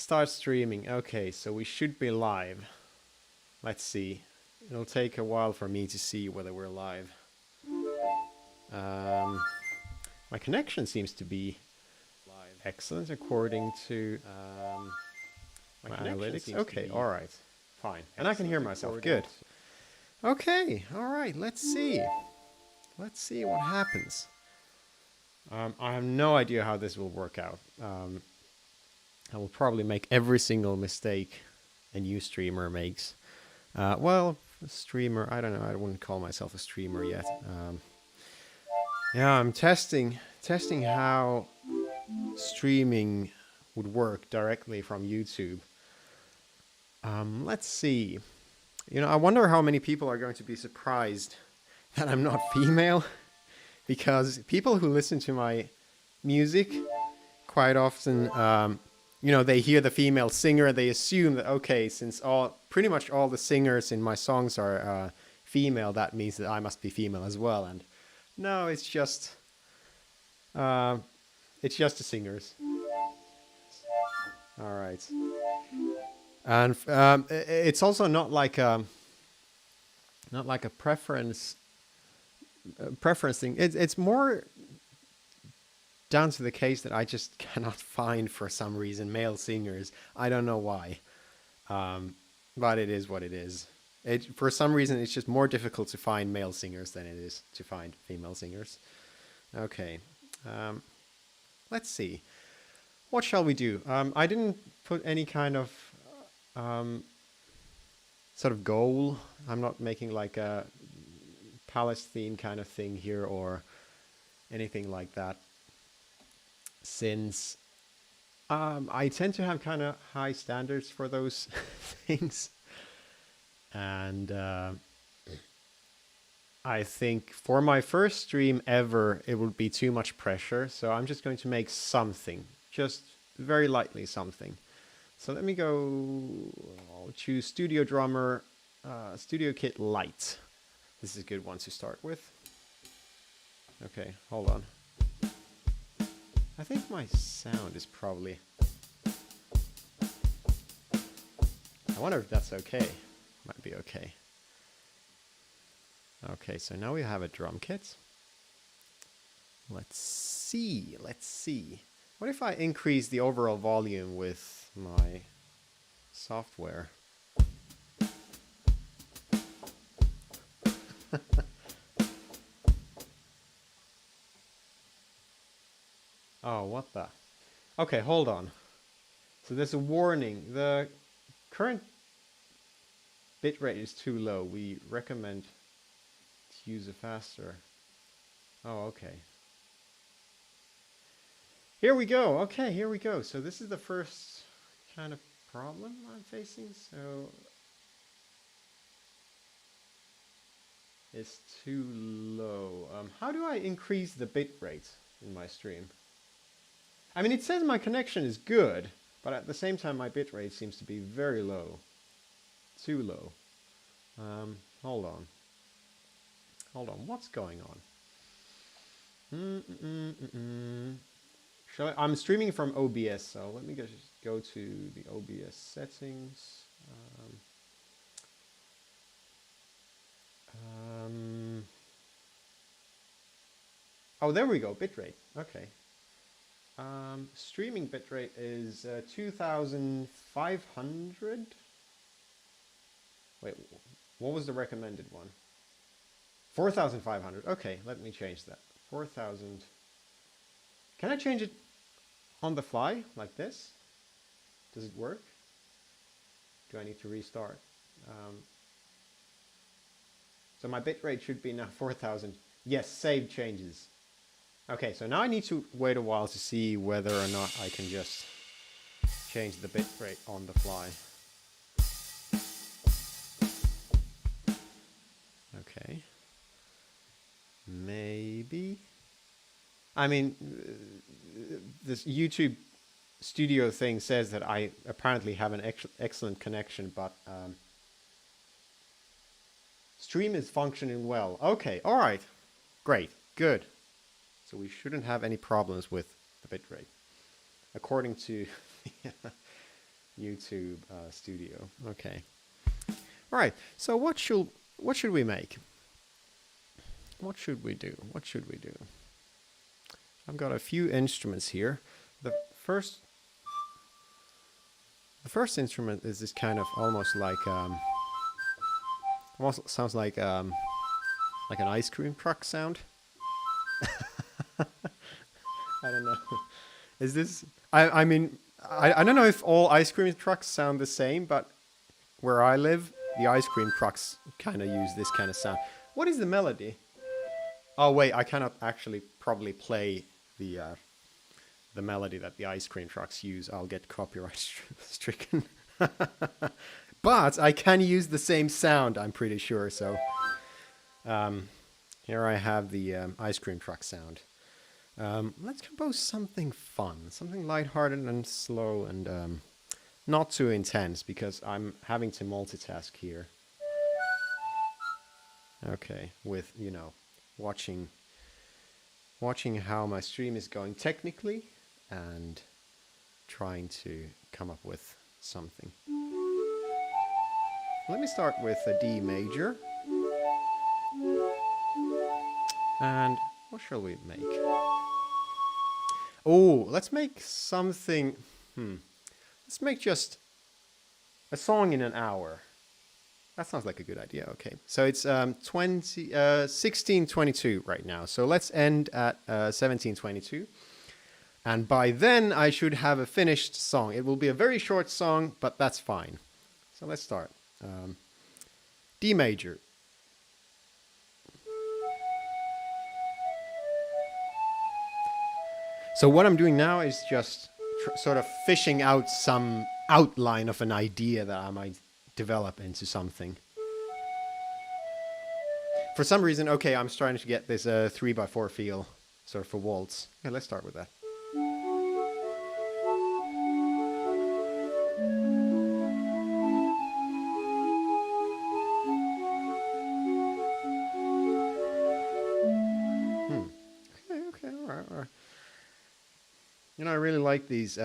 Start streaming. Okay, so we should be live. Let's see. It'll take a while for me to see whether we're live. My connection seems to be excellent according to my analytics. Okay, all right, fine. And I can hear myself. Good. Okay, all right. Let's see. Let's see what happens. I have no idea how this will work out. I will probably make every single mistake a new streamer makes. Well, a streamer, I don't know. I wouldn't call myself a streamer yet. Yeah, I'm testing how streaming would work directly from YouTube. Let's see. You know, I wonder how many people are going to be surprised that I'm not female, because people who listen to my music quite often, you know, they hear the female singer, they assume that, okay, since pretty much all the singers in my songs are female, that means that I must be female as well. And no, it's just the singers. All right. And it's also not like a preference thing. It's more down to the case that I just cannot find, for some reason, male singers. I don't know why, but it is what it is. For some reason, it's just more difficult to find male singers than it is to find female singers. Okay, let's see. What shall we do? I didn't put any kind of sort of goal. I'm not making like a Palestine kind of thing here or anything like that, since I tend to have kind of high standards for those things. And I think for my first stream ever, it would be too much pressure. So I'm just going to make something, just very lightly something. So let me go, I'll choose Studio Drummer, Studio Kit Lite. This is a good one to start with. Okay, hold on. I think my sound is probably... I wonder if that's okay. Might be okay. Okay, so now we have a drum kit. Let's see. What if I increase the overall volume with my software? Oh, what the? Okay, hold on. So there's a warning. The current bitrate is too low. We recommend to use it faster. Oh, okay. Here we go. Okay, here we go. So this is the first kind of problem I'm facing. So it's too low. How do I increase the bitrate in my stream? I mean, it says my connection is good, but at the same time my bitrate seems to be very low. Too low. Hold on. What's going on? I'm streaming from OBS, so let me just go to the OBS settings. Oh, there we go. Bitrate. Okay. Streaming bitrate is 2,500. Wait, what was the recommended one? 4,500. Okay, let me change that. 4,000. Can I change it on the fly like this? Does it work? Do I need to restart? So my bitrate should be now 4,000. Yes, save changes. Okay, so now I need to wait a while to see whether or not I can just change the bitrate on the fly. Okay. Maybe. I mean, this YouTube studio thing says that I apparently have an excellent connection, but stream is functioning well. Okay, all right. Great, good. So we shouldn't have any problems with the bitrate, according to YouTube studio. Okay. All right. So what should we make? What should we do? What should we do? I've got a few instruments here. The first instrument is this kind of almost like almost sounds like an ice cream truck sound. I don't know. Is this? I mean, I don't know if all ice cream trucks sound the same, but where I live, the ice cream trucks kind of use this kind of sound. What is the melody? Oh wait, I cannot actually probably play the melody that the ice cream trucks use. I'll get copyright stricken. But I can use the same sound, I'm pretty sure. So here I have the ice cream truck sound. Let's compose something fun, something lighthearted and slow and not too intense, because I'm having to multitask here. Okay, with, you know, watching how my stream is going technically and trying to come up with something. Let me start with a D major. And what shall we make? Oh, let's make something. Let's make just a song in an hour. That sounds like a good idea. Okay, so it's 16:22 right now. So let's end at 17:22. And by then I should have a finished song. It will be a very short song, but that's fine. So let's start. D major. So what I'm doing now is just sort of fishing out some outline of an idea that I might develop into something. For some reason, okay, I'm starting to get this 3x4 feel, sort of for waltz. Yeah, let's start with that. Okay, all right. You know, I really like these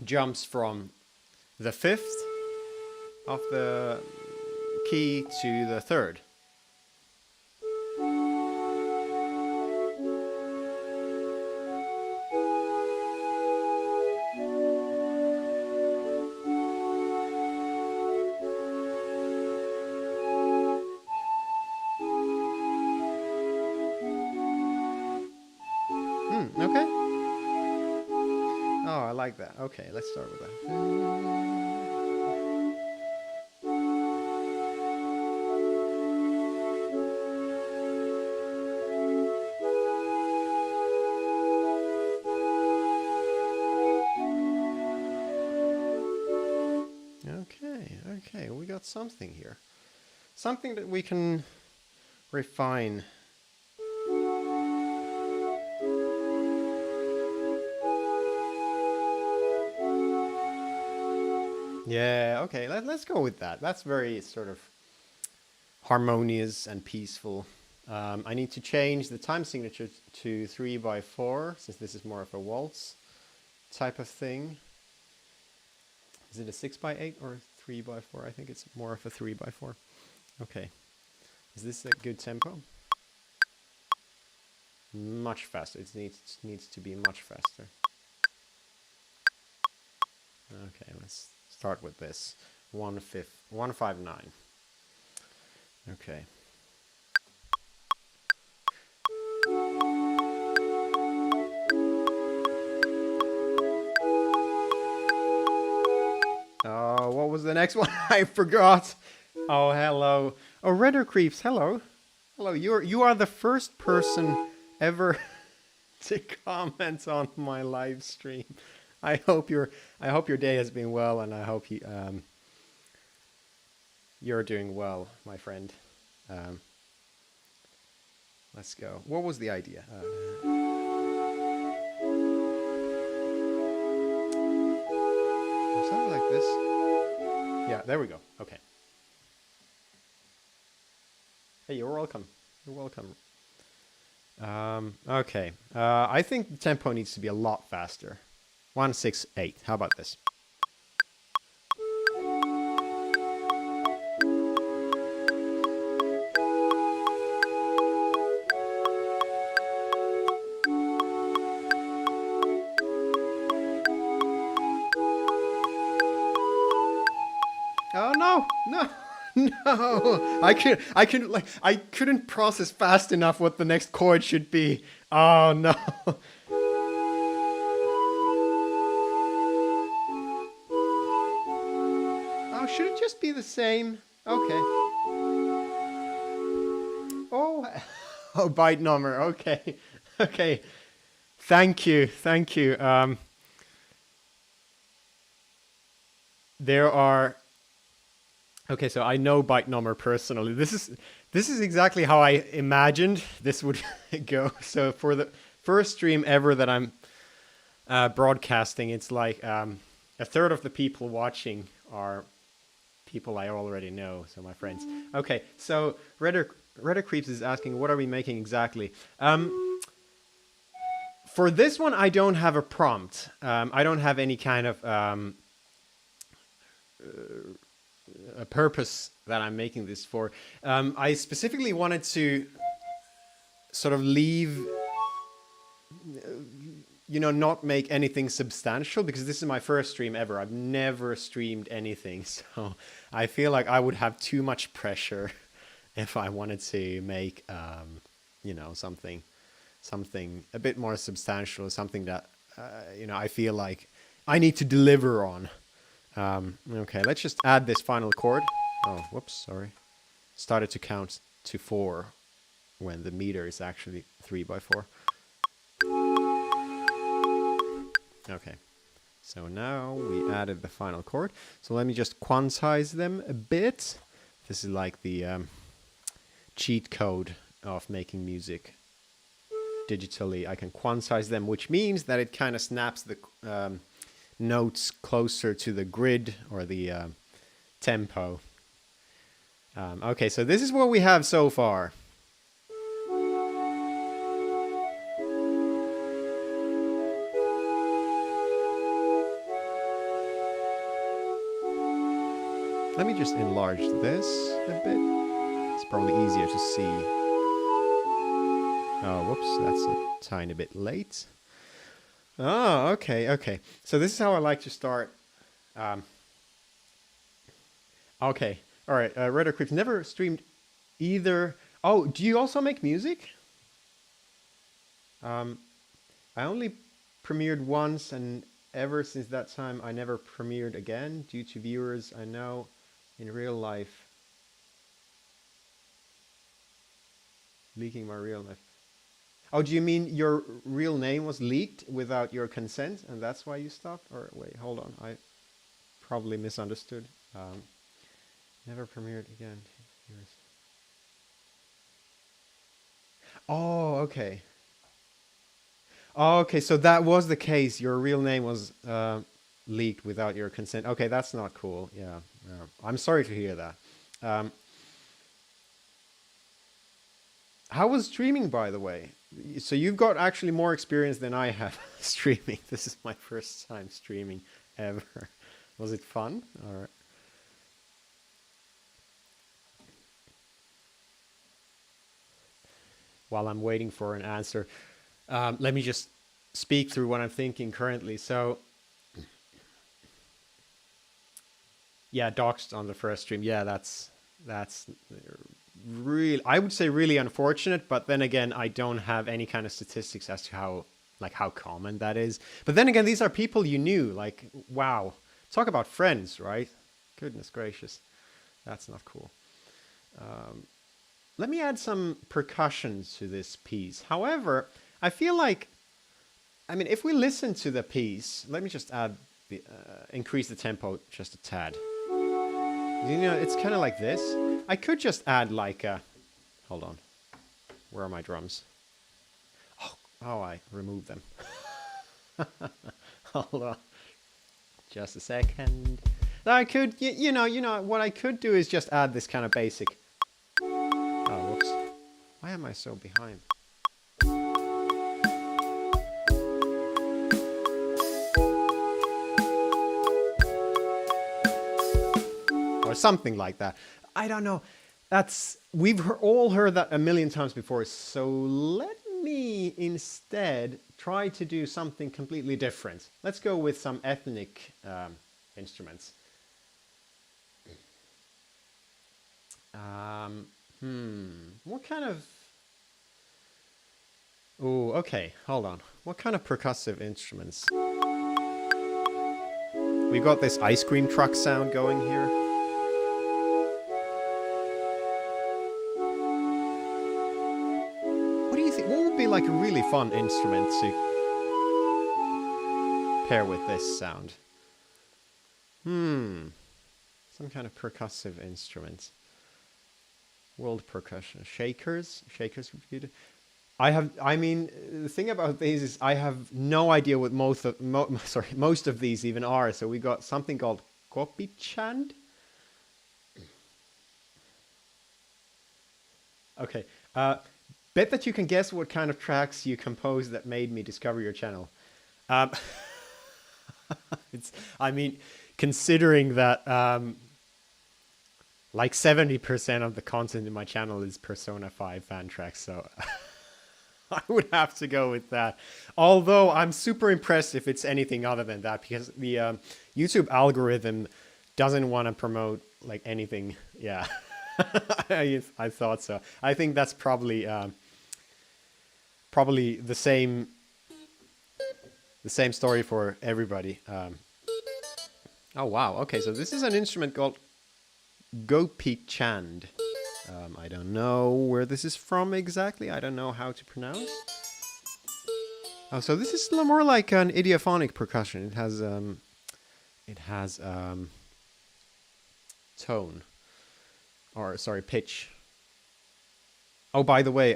jumps from the fifth of the key to the third. Okay. Oh, I like that. Okay, let's start with that. Okay, we got something here. Something that we can refine. Yeah, okay, let's go with that. That's very sort of harmonious and peaceful. I need to change the time signature to 3x4, since this is more of a waltz type of thing. Is it a 6x8 or 3x4? I think it's more of a 3x4. Okay. Is this a good tempo? Much faster. It needs to be much faster. Okay, let's start with this. 159. Okay. Oh, what was the next one? I forgot. Oh, hello. Oh, Redder Creeps, hello. Hello, you are the first person ever to comment on my live stream. I hope your day has been well, and I hope you're doing well, my friend. Let's go. What was the idea? Something like this. Yeah, there we go. Okay. Hey, you're welcome. You're welcome. Okay. I think the tempo needs to be a lot faster. 168. How about this? Oh no, no, no! I couldn't process fast enough what the next chord should be. Oh no! Oh, should it just be the same? Okay. Oh, oh, byte number. Okay, okay. Thank you, thank you. There are. Okay, so I know byte number personally. This is exactly how I imagined this would go. So for the first stream ever that I'm broadcasting, it's like a third of the people watching are people I already know, so my friends. Okay, so Redder Creeps is asking, what are we making exactly? For this one, I don't have a prompt. I don't have any kind of a purpose that I'm making this for. I specifically wanted to sort of leave, not make anything substantial, because this is my first stream ever. I've never streamed anything, so I feel like I would have too much pressure if I wanted to make, something a bit more substantial, something that, I feel like I need to deliver on. Okay, let's just add this final chord. Oh, whoops, sorry. Started to count to 4 when the meter is actually 3/4. Okay, so now we added the final chord. So let me just quantize them a bit. This is like the cheat code of making music digitally. I can quantize them, which means that it kind of snaps the notes closer to the grid or the tempo. Okay, so this is what we have so far. Let me just enlarge this a bit. It's probably easier to see. Oh, whoops, that's a tiny bit late. Oh, okay. So this is how I like to start. Okay, all right. Redder Creeps never streamed either. Oh, do you also make music? I only premiered once, and ever since that time, I never premiered again due to viewers I know in real life leaking my real life. Oh, do you mean your real name was leaked without your consent, and that's why you stopped? Or wait, hold on, I probably misunderstood. Never premiered again. Oh, okay. Oh, okay, so that was the case. Your real name was leaked without your consent. Okay, that's not cool. Yeah. I'm sorry to hear that. How was streaming, by the way? So you've got actually more experience than I have streaming. This is my first time streaming ever. Was it fun? Or... While I'm waiting for an answer, let me just speak through what I'm thinking currently. So, yeah, doxed on the first stream. Yeah, that's really, I would say really unfortunate, but then again, I don't have any kind of statistics as to how common that is. But then again, these are people you knew, like, wow, talk about friends, right? Goodness gracious, that's not cool. Let me add some percussion to this piece. However, I feel like, I mean, if we listen to the piece, let me just add the, increase the tempo just a tad. It's kind of like this. I could just add like a... Hold on. Where are my drums? Oh, I removed them. Hold on. Just a second. I could, what I could do is just add this kind of basic... Oh, whoops. Why am I so behind? Or something like that. I don't know. We've all heard that a million times before, so let me instead try to do something completely different. Let's go with some ethnic instruments. What kind of... Oh, okay, hold on. What kind of percussive instruments? We've got this ice cream truck sound going here. What do you think? What would be like a really fun instrument to pair with this sound? Some kind of percussive instrument. World percussion. Shakers? Shakers would be good. I mean, the thing about these is I have no idea what most of these even are. So we got something called kopichand. Okay. Bet that you can guess what kind of tracks you composed that made me discover your channel. I mean, considering that like 70% of the content in my channel is Persona 5 fan tracks, so I would have to go with that. Although I'm super impressed if it's anything other than that, because the YouTube algorithm doesn't want to promote like anything. Yeah, I thought so. I think that's probably the same story for everybody. Oh wow. Okay, so this is an instrument called Gopi-chand. I don't know where this is from exactly. I don't know how to pronounce. Oh, so this is more like an idiophonic percussion. It has tone, or sorry, pitch. Oh, by the way,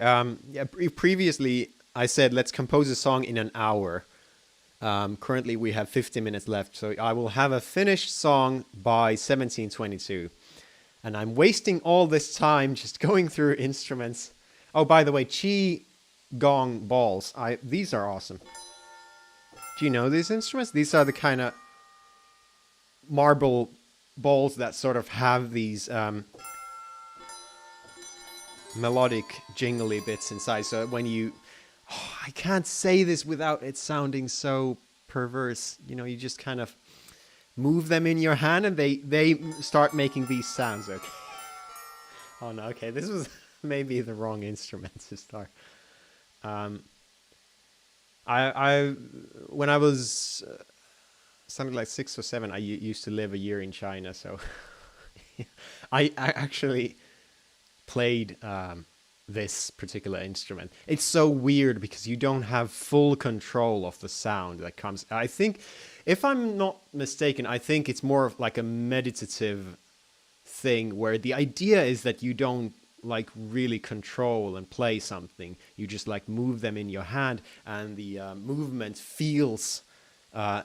yeah, previously I said let's compose a song in an hour. Currently we have 50 minutes left, so I will have a finished song by 1722. And I'm wasting all this time just going through instruments. Oh, by the way, Qi Gong balls. These are awesome. Do you know these instruments? These are the kind of marble balls that sort of have these melodic jingly bits inside. So when you... Oh, I can't say this without it sounding so perverse. You know, you just kind of move them in your hand and they start making these sounds. Okay. Oh no, okay, this was maybe the wrong instrument to start. When I was something like 6 or 7, I used to live a year in China, so I actually played this particular instrument. It's so weird because you don't have full control of the sound that comes. I think, if I'm not mistaken, I think it's more of like a meditative thing where the idea is that you don't like really control and play something. You just like move them in your hand, and the movement feels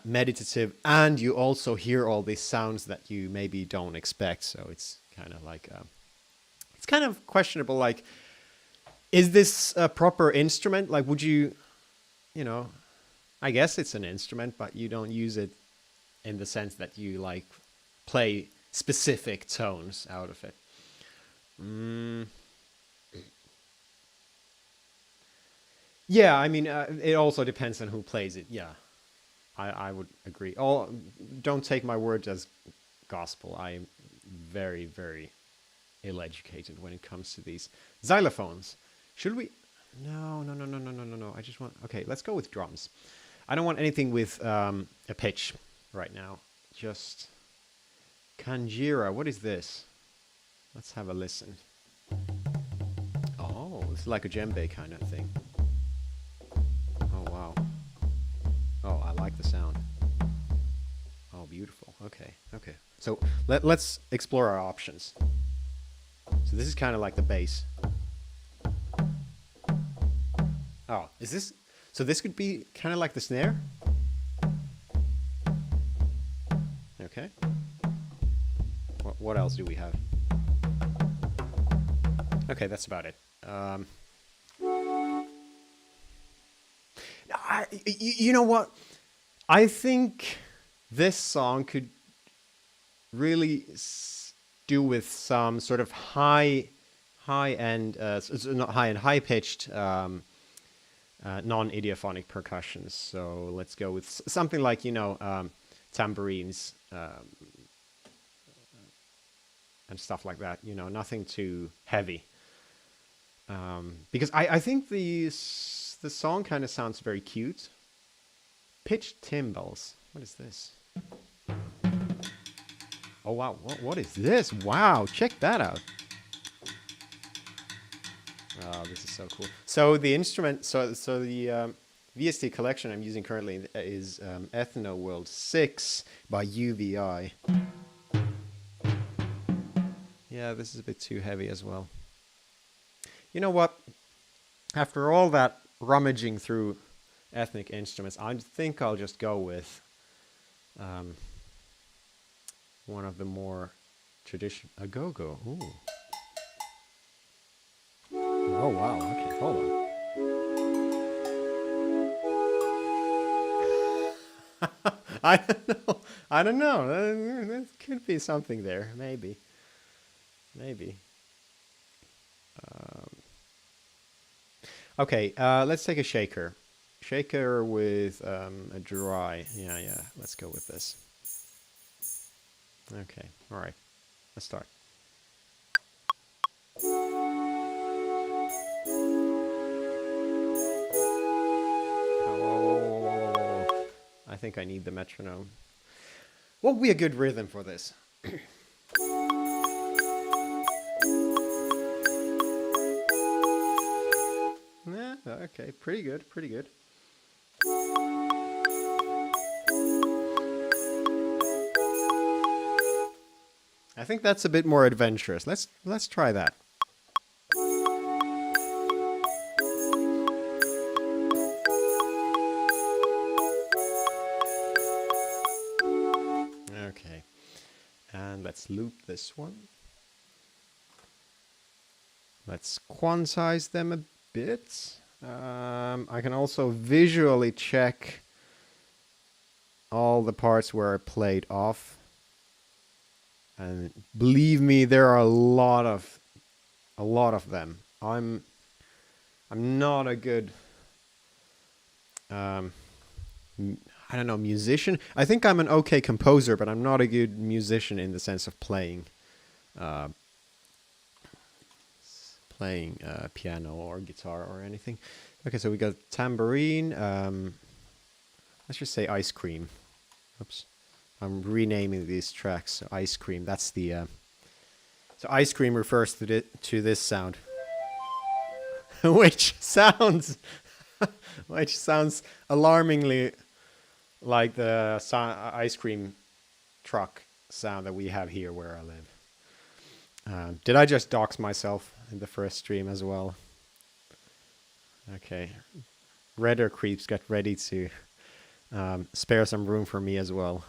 meditative, and you also hear all these sounds that you maybe don't expect. So it's kind of like it's kind of questionable, like, is this a proper instrument? Like, would you, you know, I guess it's an instrument, but you don't use it in the sense that you like play specific tones out of it. Yeah, I mean, it also depends on who plays it. Yeah, I would agree. Don't take my words as gospel. I am very, very ill-educated when it comes to these xylophones. Should we? No. I just want... Okay, let's go with drums. I don't want anything with a pitch right now. Just Kanjira. What is this? Let's have a listen. Oh, it's like a djembe kind of thing. Oh, wow. Oh, I like the sound. Oh, beautiful. Okay. So let's explore our options. So this is kind of like the bass. Oh, is this... So this could be kind of like the snare? Okay. What else do we have? Okay, that's about it. You know what? I think this song could really do with some sort of high-end, not high-end, high-pitched non-idiophonic percussions. So let's go with something like, you know, tambourines, stuff like that. You know, nothing too heavy. Because I think the song kind of sounds very cute. Pitched timbals. What is this? Oh wow! What is this? Wow! Check that out. Oh, this is so cool. So the instrument, so the VST collection I'm using currently is Ethno World 6 by UVI. Yeah, this is a bit too heavy as well. You know what? After all that rummaging through ethnic instruments, I think I'll just go with one of the more traditional, a go-go. Ooh. Oh wow, okay, hold on. I don't know. There could be something there, maybe. Okay, let's take a shaker. Shaker with a dry. Yeah, let's go with this. Okay, alright. Let's start. I think I need the metronome. What would be a good rhythm for this? Yeah, okay, pretty good. I think that's a bit more adventurous. Let's try that. Okay. And let's loop this one. Let's quantize them a bit. I can also visually check all the parts where I played off. And believe me, there are a lot of them. I'm not a good I don't know, musician. I think I'm an okay composer, but I'm not a good musician in the sense of playing piano or guitar or anything. Okay, so we got tambourine. Let's just say ice cream. Oops. I'm renaming these tracks. So ice cream. That's the. So ice cream refers to this sound, which sounds alarmingly like the ice cream truck sound that we have here where I live. Did I just dox myself in the first stream as well? Okay. Redder creeps, get ready to spare some room for me as well.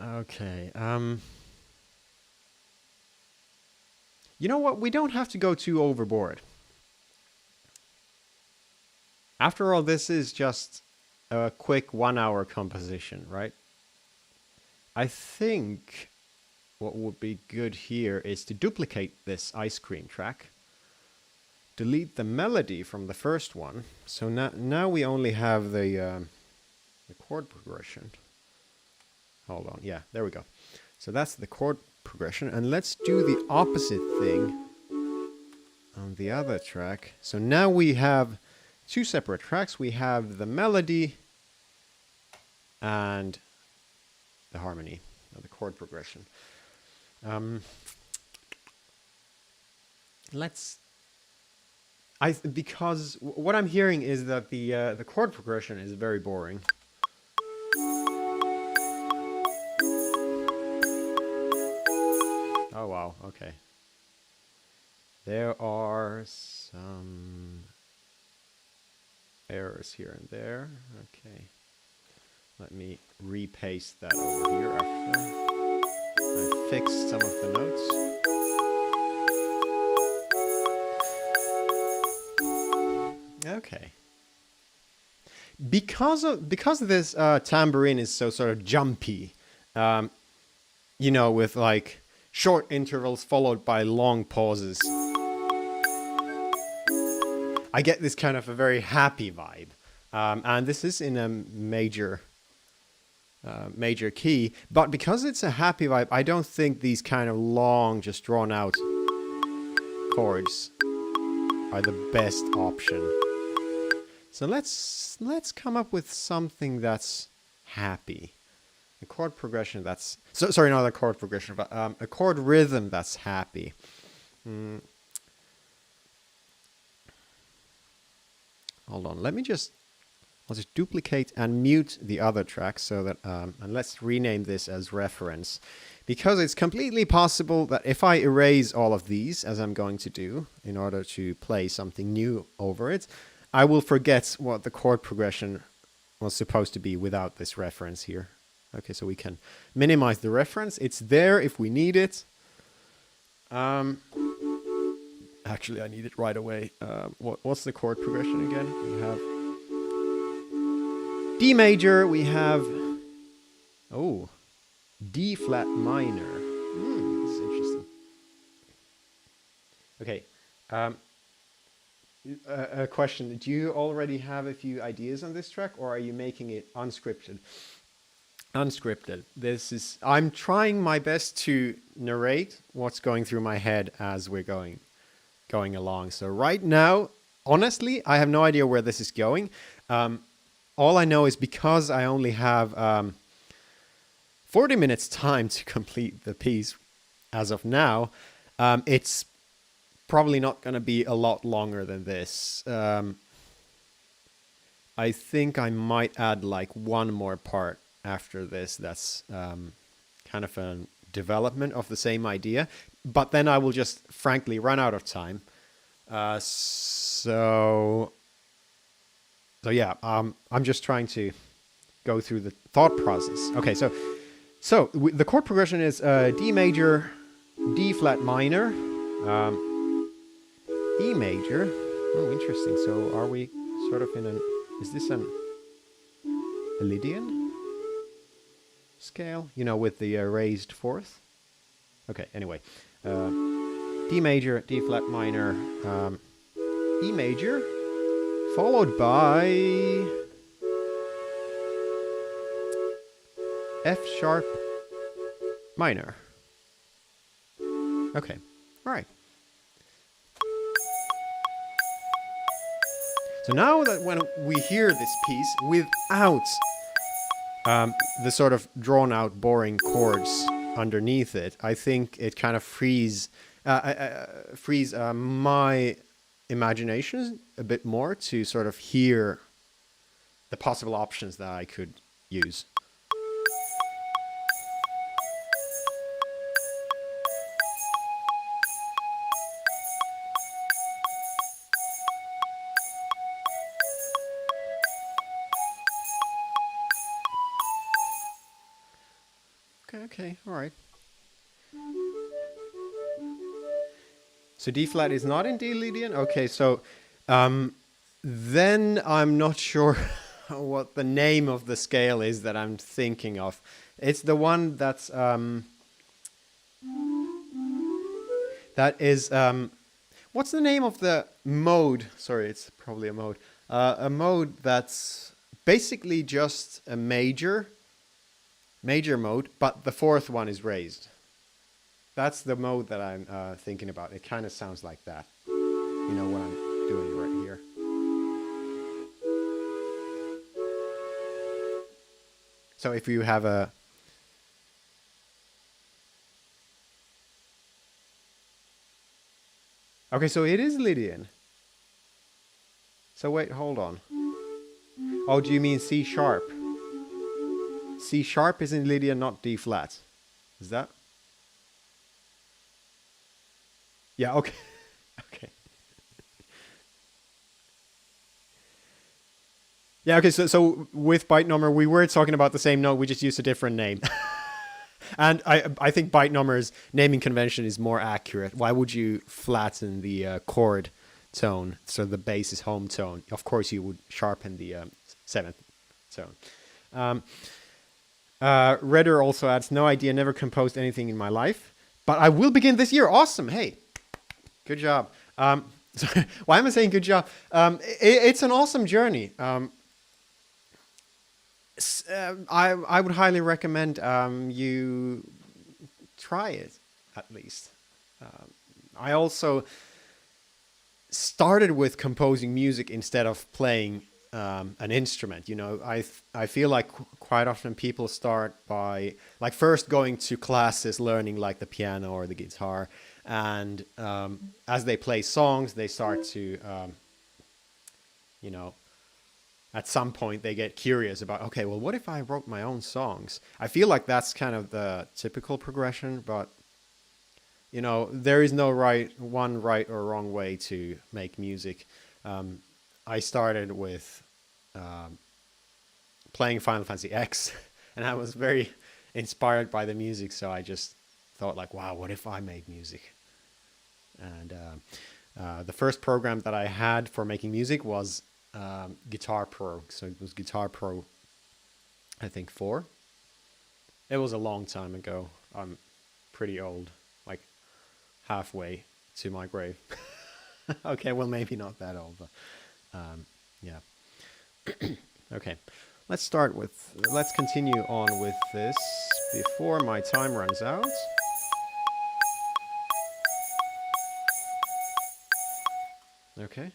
Okay. You know what? We don't have to go too overboard. After all, this is just a quick 1-hour composition, right? I think what would be good here is to duplicate this ice cream track. Delete the melody from the first one. So now we only have the chord progression. Hold on. Yeah, there we go. So that's the chord progression. And let's do the opposite thing on the other track. So now we have two separate tracks. We have the melody and the harmony, or the chord progression. Because what I'm hearing is that the chord progression is very boring. Oh wow, okay. There are some errors here and there. Okay. Let me repaste that over here after I fixed some of the notes. Okay. Because this tambourine is so sort of jumpy, you know, with like short intervals followed by long pauses, I get this kind of a very happy vibe. And this is in a major major key. But because it's a happy vibe, I don't think these kind of long, just drawn out chords are the best option. So let's come up with something that's happy. A chord progression that's... sorry, not a chord progression, but a chord rhythm that's happy. Hold on, I'll just duplicate and mute the other track so that, and let's rename this as reference. Because it's completely possible that if I erase all of these, as I'm going to do, in order to play something new over it, I will forget what the chord progression was supposed to be without this reference here. Okay, so we can minimize the reference. It's there if we need it. Actually, I need it right away. What's the chord progression again? We have D major, we have... Oh, D flat minor. This is interesting. Okay. A question. Do you already have a few ideas on this track, or are you making it unscripted? Unscripted. I'm trying my best to narrate what's going through my head as we're going along. So right now, honestly, I have no idea where this is going. All I know is because I only have 40 minutes time to complete the piece as of now, it's probably not going to be a lot longer than this. I think I might add like one more part after this that's kind of a development of the same idea, but then I will just frankly run out of time. So yeah, I'm just trying to go through the thought process. Okay, so the chord progression is D major, D flat minor, E major. Oh, interesting. So are we sort of in is this a Lydian scale? You know, with the raised fourth? Okay, anyway. D major, D flat minor, E major, followed by F sharp minor. Okay, all right. So now that when we hear this piece without the sort of drawn out boring chords underneath it, I think it kind of frees my imagination a bit more to sort of hear the possible options that I could use. Okay, all right. So D flat is not in D Lydian? Okay, so then I'm not sure what the name of the scale is that I'm thinking of. It's the one that's that is what's the name of the mode? Sorry, it's probably a mode. A mode that's basically just a major mode, but the fourth one is raised. That's the mode that I'm thinking about. It kind of sounds like that. You know what I'm doing right here. So if you have a... Okay, so it is Lydian. So wait, hold on. Oh, do you mean C sharp? C sharp is in Lydian, not D flat. Is that? Yeah, okay. Okay. Yeah, okay, so with byte number, we were talking about the same note, we just used a different name. And I think byte number's naming convention is more accurate. Why would you flatten the chord tone so the bass is home tone? Of course, you would sharpen the seventh tone. Redder also adds, no idea, never composed anything in my life, but I will begin this year. Awesome. Hey, good job. Why am I saying good job? It's an awesome journey. I would highly recommend you try it at least. I also started with composing music instead of playing an instrument. You know, I feel like quite often people start by like first going to classes, learning like the piano or the guitar, and as they play songs, they start to you know, at some point they get curious about, okay, well, what if I wrote my own songs? I feel like that's kind of the typical progression, but you know, there is no right or wrong way to make music. I started with playing Final Fantasy X, and I was very inspired by the music, so I just thought like, wow, what if I made music? And the first program that I had for making music was Guitar Pro. So it was Guitar Pro, I think 4. It was a long time ago. I'm pretty old, like halfway to my grave. Okay, well, maybe not that old, but yeah. Okay, let's continue on with this before my time runs out. Okay.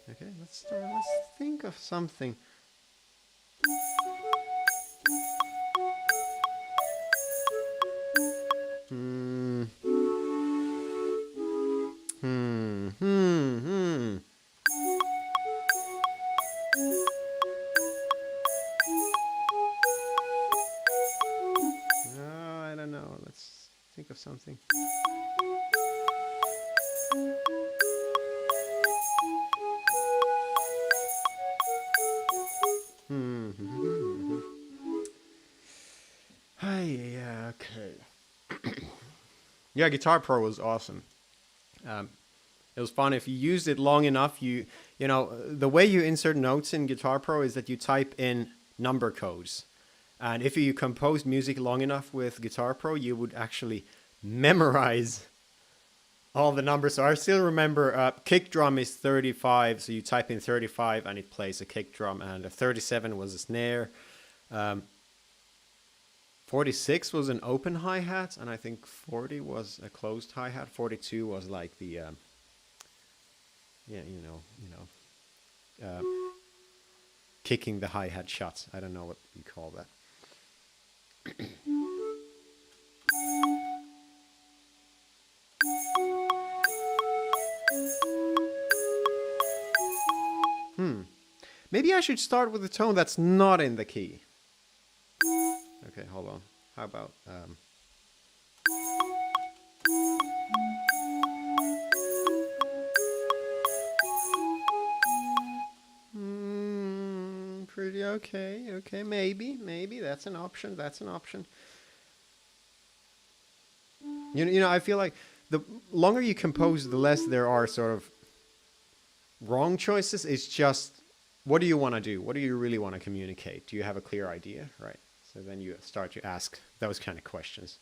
Okay, let's start. Let's think of something. I don't know. Let's think of something. Yeah, okay. Yeah, Guitar Pro was awesome. It was fun if you used it long enough. You know, the way you insert notes in Guitar Pro is that you type in number codes, and if you composed music long enough with Guitar Pro, you would actually memorize all the numbers. So I still remember kick drum is 35, so you type in 35 and it plays a kick drum, and a 37 was a snare. 46 was an open hi-hat, and I think 40 was a closed hi-hat. 42 was like the kicking the hi-hat shut. I don't know what you call that. Maybe I should start with a tone that's not in the key. Okay, hold on. How about pretty okay. Okay, maybe that's an option. You know, I feel like the longer you compose, the less there are sort of wrong choices. It's just, what do you want to do? What do you really want to communicate? Do you have a clear idea? Right. So then you start to ask those kind of questions.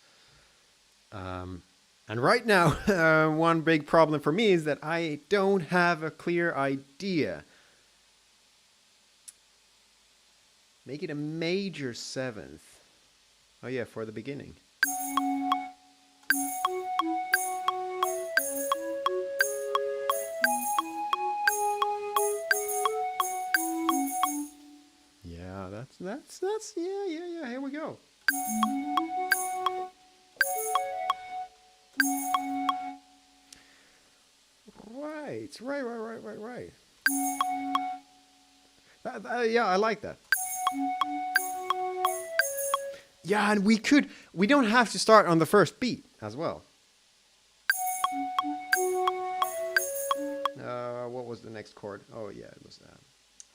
And right now, one big problem for me is that I don't have a clear idea. Make it a major 7th. Oh yeah, for the beginning. Yeah, that's yeah, here we go. Right. Yeah, I like that. Yeah, and we don't have to start on the first beat as well. What was the next chord? Oh yeah, it was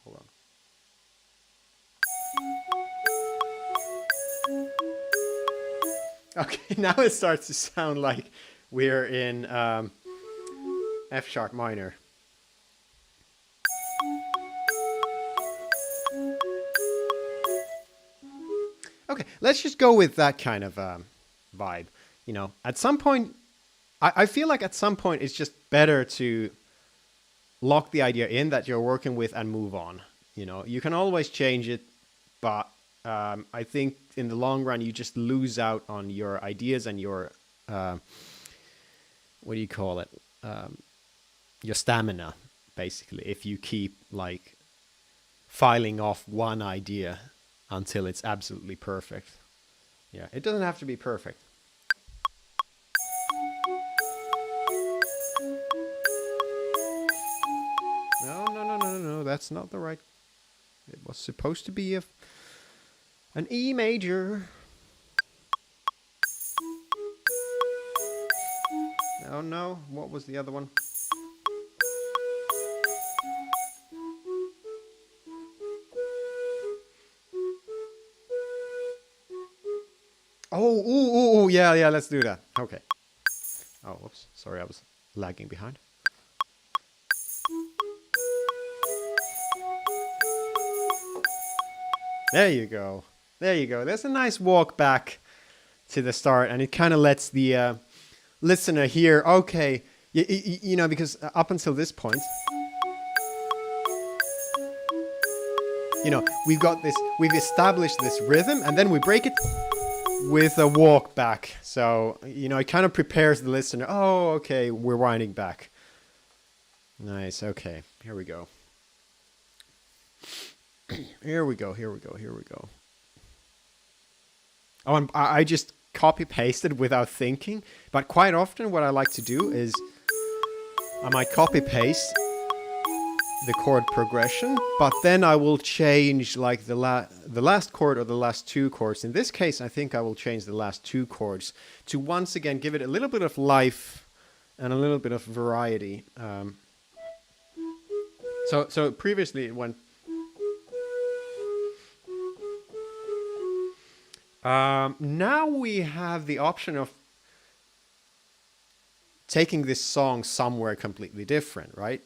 hold on. Okay, now it starts to sound like we're in F sharp minor. Okay, let's just go with that kind of vibe. You know, at some point, I feel like at some point it's just better to lock the idea in that you're working with and move on. You know, you can always change it, but I think in the long run you just lose out on your ideas and your what do you call it? Your stamina, basically, if you keep like filing off one idea until it's absolutely perfect. Yeah, it doesn't have to be perfect. No, that's not the right. It was supposed to be an E major. Oh no, what was the other one? Oh, yeah, let's do that. Okay. Oh, whoops. Sorry, I was lagging behind. There you go. There you go. There's a nice walk back to the start, and it kind of lets the listener hear, okay, you know, because up until this point, you know, we've established this rhythm, and then we break it with a walk back. So, you know, it kind of prepares the listener. Oh, okay, we're winding back. Nice, okay, here we go. Here we go. Oh, and I just copy-pasted without thinking. But quite often what I like to do is I might copy-paste the chord progression, but then I will change like the last chord or the last two chords. In this case, I think I will change the last two chords to once again give it a little bit of life and a little bit of variety. So previously it went. Now we have the option of taking this song somewhere completely different, right?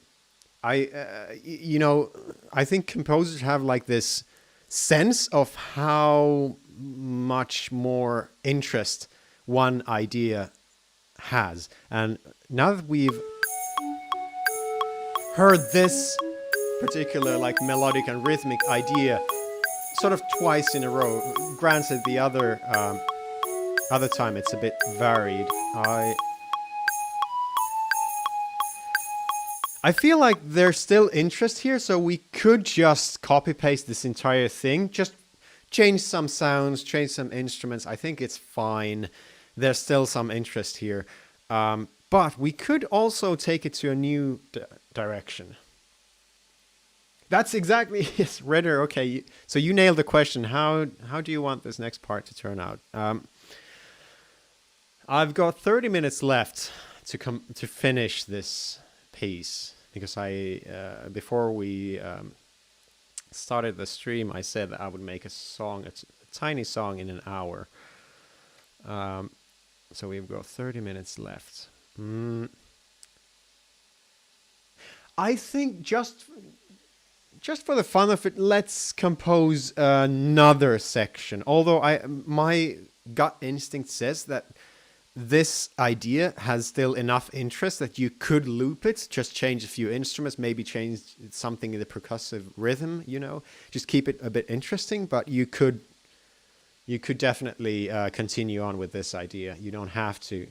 You know, I think composers have like this sense of how much more interest one idea has. And now that we've heard this particular like melodic and rhythmic idea sort of twice in a row, granted the other time it's a bit varied, I feel like there's still interest here, so we could just copy-paste this entire thing, just change some sounds, change some instruments. I think it's fine. There's still some interest here. But we could also take it to a new direction. That's exactly, yes, Redder, okay. So you nailed the question. How do you want this next part to turn out? I've got 30 minutes left to finish this piece, because before we started the stream, I said that I would make a song, a tiny song in an hour. So we've got 30 minutes left. I think just for the fun of it, let's compose another section. Although my gut instinct says that this idea has still enough interest that you could loop it, just change a few instruments, maybe change something in the percussive rhythm, you know, just keep it a bit interesting. But you could definitely continue on with this idea. You don't have to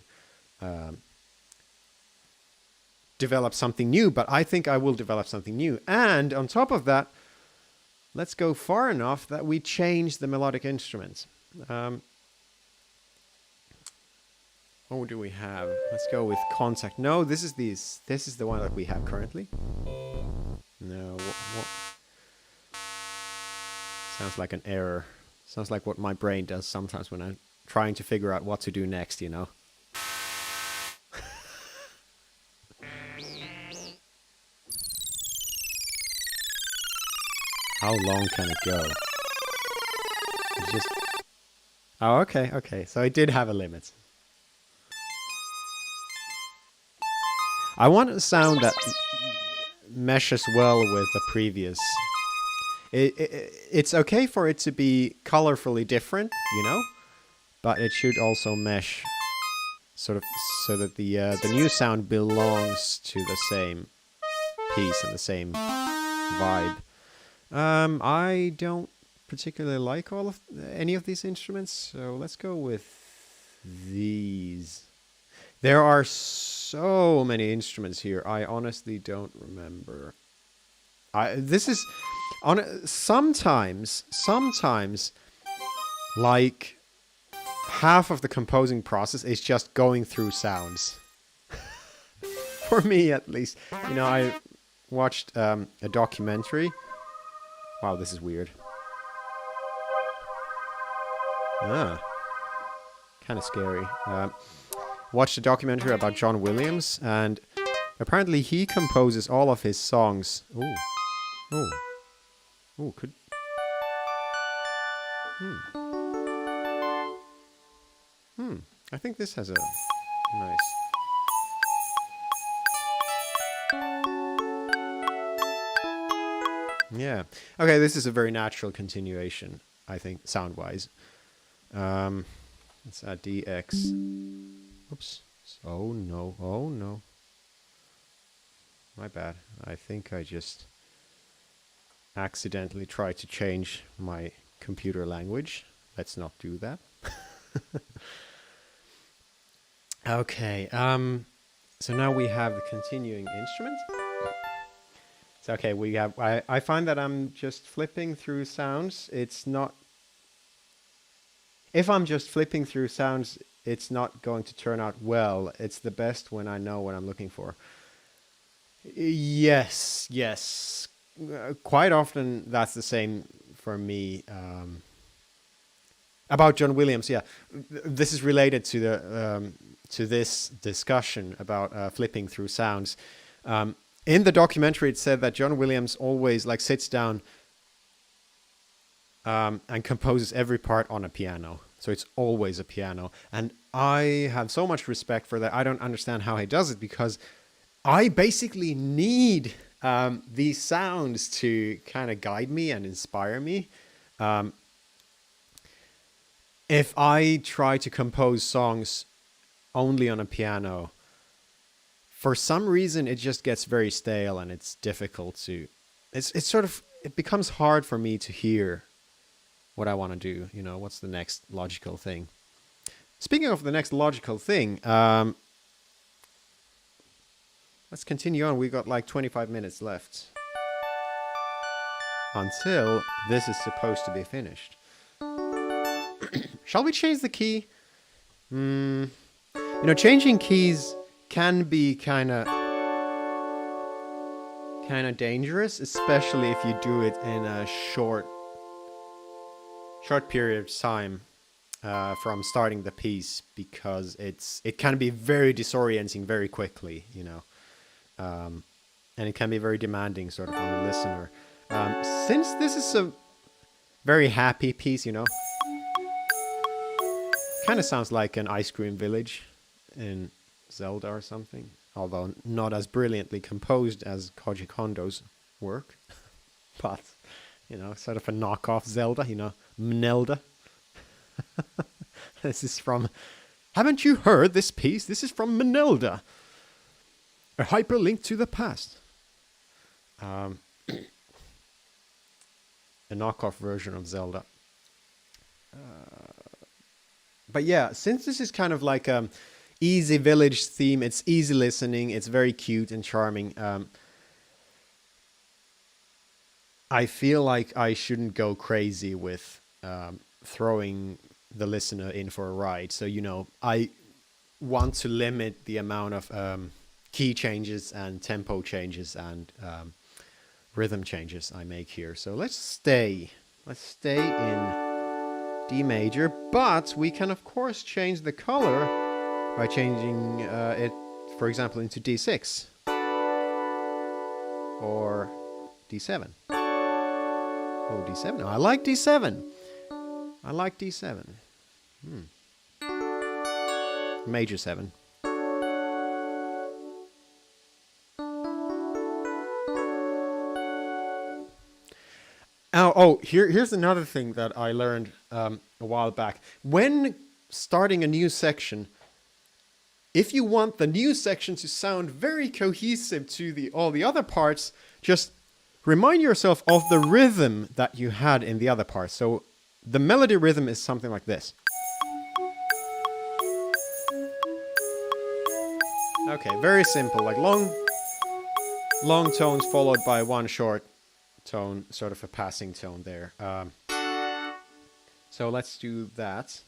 develop something new, but I think I will develop something new. And on top of that, let's go far enough that we change the melodic instruments. What do we have? Let's go with Contact. No, this is the one that we have currently. No, what? Sounds like an error. Sounds like what my brain does sometimes when I'm trying to figure out what to do next, you know. How long can it go? It's just... Oh, okay. So it did have a limit. I want a sound that meshes well with the previous. It's okay for it to be colorfully different, you know, but it should also mesh sort of so that the new sound belongs to the same piece and the same vibe. I don't particularly like any of these instruments, so let's go with these. There are so many instruments here. I honestly don't remember. This is sometimes like half of the composing process is just going through sounds. For me, at least. You know, I watched a documentary. Wow, this is weird. Kind of scary. Watched a documentary about John Williams, and apparently he composes all of his songs. Could. I think this has a nice. Yeah. Okay, this is a very natural continuation, I think, sound-wise. Let's add DX. Oops. Oh no. My bad. I think I just accidentally tried to change my computer language. Let's not do that. Okay. So now we have the continuing instrument. So okay, we have. I find that I'm just flipping through sounds. It's not. If I'm just flipping through sounds, it's not going to turn out well. It's the best when I know what I'm looking for. Yes. Quite often that's the same for me. About John Williams, yeah. This is related to the to this discussion about flipping through sounds. In the documentary, it said that John Williams always sits down and composes every part on a piano. So it's always a piano. And I have so much respect for that. I don't understand how he does it, because I basically need these sounds to kind of guide me and inspire me. If I try to compose songs only on a piano, for some reason it just gets very stale, and it's difficult to. It becomes hard for me to hear what I want to do. You know, what's the next logical thing? Speaking of the next logical thing, let's continue on. We got 25 minutes left until this is supposed to be finished. Shall we change the key? You know, changing keys can be kind of dangerous, especially if you do it in a short period of time from starting the piece, because it can be very disorienting very quickly, you know, and it can be very demanding sort of on the listener. Since this is a very happy piece, you know, kind of sounds like an ice cream village in Zelda or something, although not as brilliantly composed as Koji Kondo's work, but, you know, sort of a knockoff Zelda, you know, Mnelda. This is from, haven't you heard this piece? This is from Mnelda, a hyperlink to the past. A knockoff version of Zelda. But yeah, since this is kind of like easy village theme, it's easy listening, it's very cute and charming. I feel like I shouldn't go crazy with throwing the listener in for a ride. So, you know, I want to limit the amount of key changes and tempo changes and rhythm changes I make here. So let's stay in D major, but we can of course change the color by changing it, for example, into D6 or D7. Oh, D7. No, I like D7. I like D7. Major 7. Here's another thing that I learned a while back. When starting a new section, if you want the new section to sound very cohesive to all the other parts, just remind yourself of the rhythm that you had in the other part. So the melody rhythm is something like this. Okay, very simple, like long tones followed by one short tone, sort of a passing tone there. So let's do that.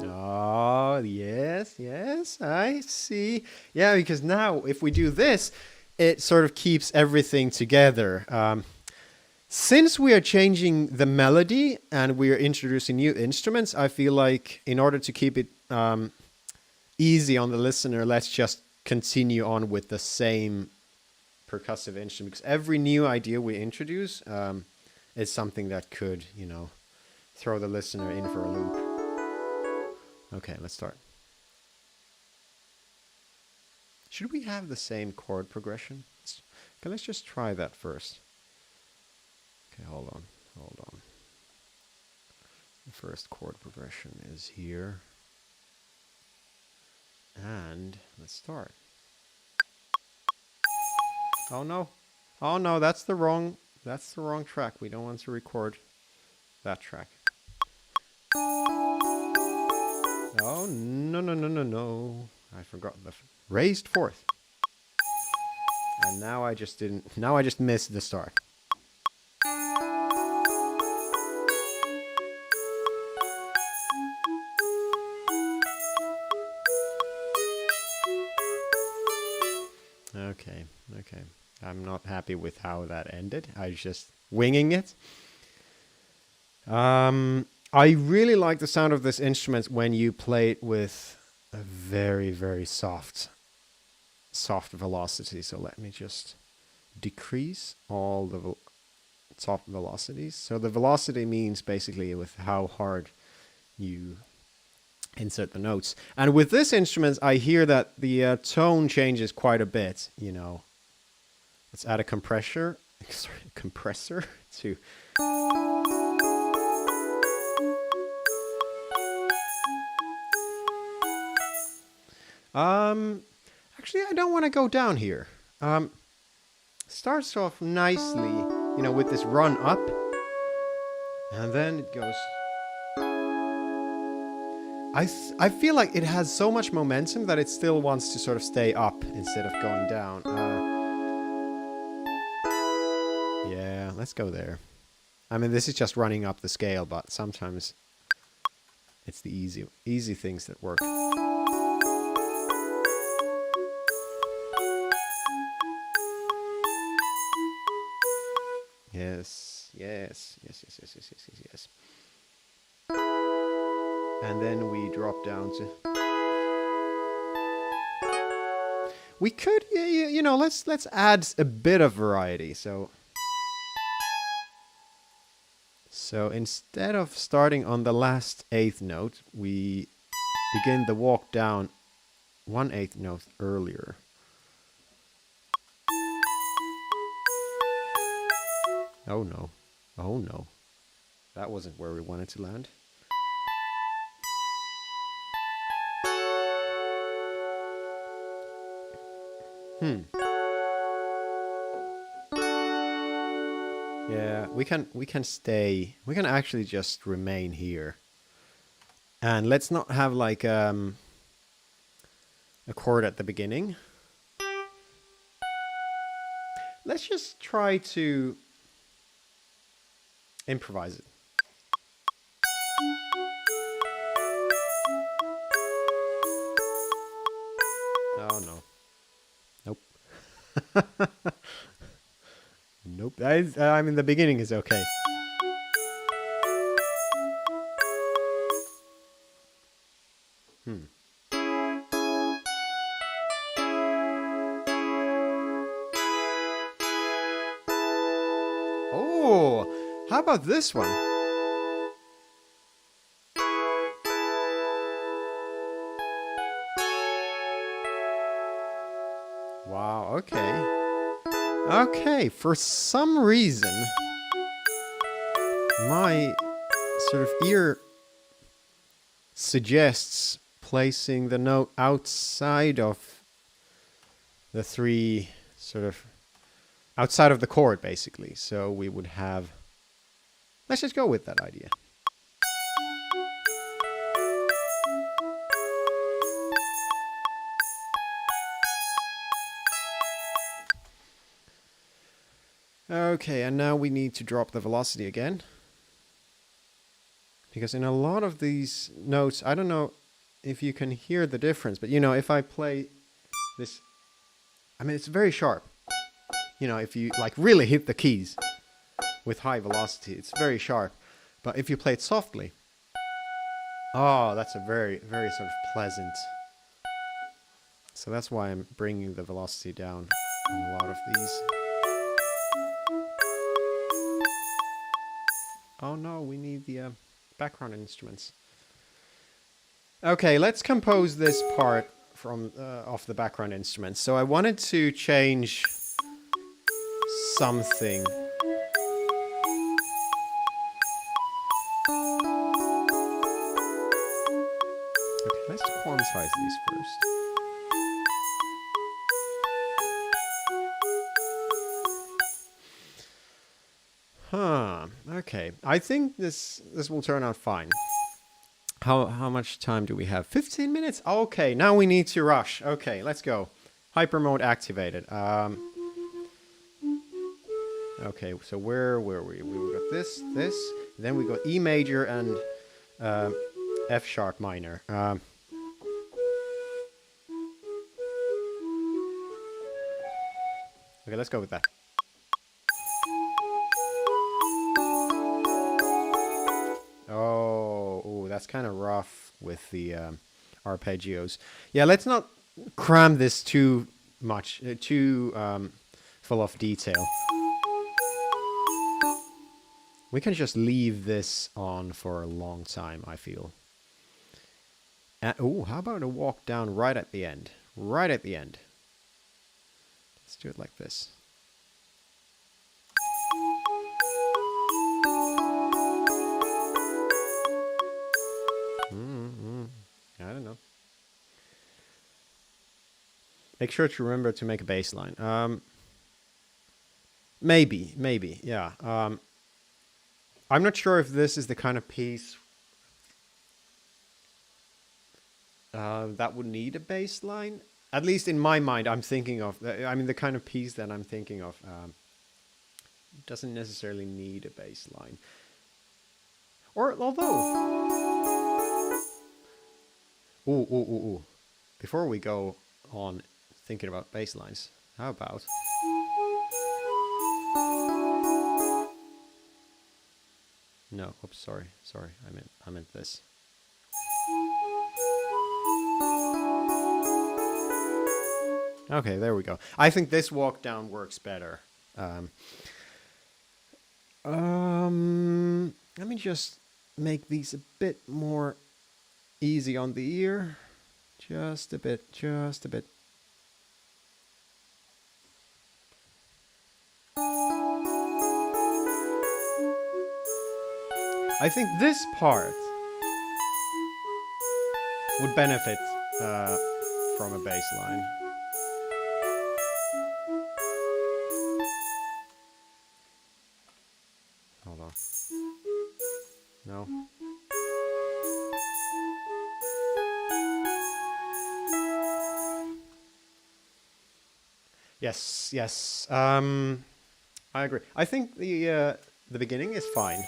Oh, yes, I see. Yeah, because now if we do this, it sort of keeps everything together. Since we are changing the melody and we are introducing new instruments, I feel like in order to keep it easy on the listener, let's just continue on with the same percussive instrument. Because every new idea we introduce is something that could, throw the listener in for a loop. Okay, let's start. Should we have the same chord progression? Okay, let's just try that first. Okay, hold on. The first chord progression is here. And let's start. Oh no, that's the wrong track. We don't want to record that track. Oh, no. I forgot the raised fourth. And now I just missed the start. Okay. I'm not happy with how that ended. I was just winging it. I really like the sound of this instrument when you play it with a very, very soft velocity. So let me just decrease all the soft velocities. So the velocity means basically with how hard you insert the notes. And with this instrument, I hear that the tone changes quite a bit, Let's add a compressor to... Actually, I don't want to go down here. Starts off nicely, with this run up. And then it goes... I feel like it has so much momentum that it still wants to sort of stay up instead of going down. Yeah, let's go there. I mean, this is just running up the scale, but sometimes it's the easy things that work. Yes. And then we drop down to... We could, let's add a bit of variety. So instead of starting on the last eighth note, we begin the walk down 1/8 note earlier. Oh no. That wasn't where we wanted to land. Yeah, we can actually just remain here. And let's not have like a chord at the beginning. Let's just try to improvise it. Oh no. Nope. Nope. I mean, the beginning is okay. Oh, how about this one? Wow, okay. Okay, for some reason, my sort of ear suggests placing the note outside of the three, sort of outside of the chord, basically. So we would have, let's just go with that idea. Okay, and now we need to drop the velocity again. Because in a lot of these notes, I don't know if you can hear the difference, but you know, if I play this, I mean, it's very sharp. You know, if you like really hit the keys with high velocity, it's very sharp. But if you play it softly, oh, that's a very, very sort of pleasant. So that's why I'm bringing the velocity down on a lot of these. Oh no, we need the background instruments. Okay, let's compose this part from off the background instruments. So I wanted to change something. Okay, let's quantize these first. Huh. Okay. I think this will turn out fine. How much time do we have? 15 minutes? Okay, now we need to rush. Okay, let's go. Hyper mode activated. Okay, so where were we? We got this, then we got E major and F sharp minor. Okay, let's go with that. Oh, that's kind of rough with the arpeggios. Yeah, let's not cram this too much, too full of detail. We can just leave this on for a long time, I feel. Oh, how about a walk down right at the end? Right at the end. Let's do it like this. I don't know. Make sure to remember to make a bass line. Maybe, yeah. I'm not sure if this is the kind of piece that would need a bass line. At least in my mind, I'm thinking of, I mean, the kind of piece that I'm thinking of doesn't necessarily need a bass line. Or, although... Ooh. Before we go on thinking about bass lines, how about... No, oops, sorry, I meant this. Okay, there we go. I think this walk down works better. Let me just make these a bit more easy on the ear. Just a bit. I think this part would benefit from a bass line. Hold on. No. Yes. I agree. I think the beginning is fine.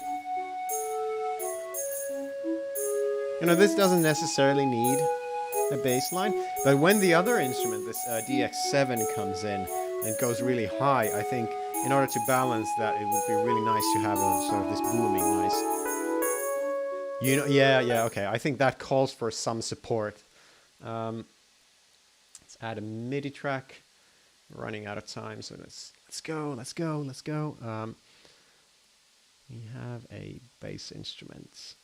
You know, this doesn't necessarily need a bass line, but when the other instrument, this DX7, comes in and goes really high, I think in order to balance that, it would be really nice to have a sort of this booming noise. You know, yeah, okay. I think that calls for some support. Let's add a MIDI track. We're running out of time, so let's go. We have a bass instrument.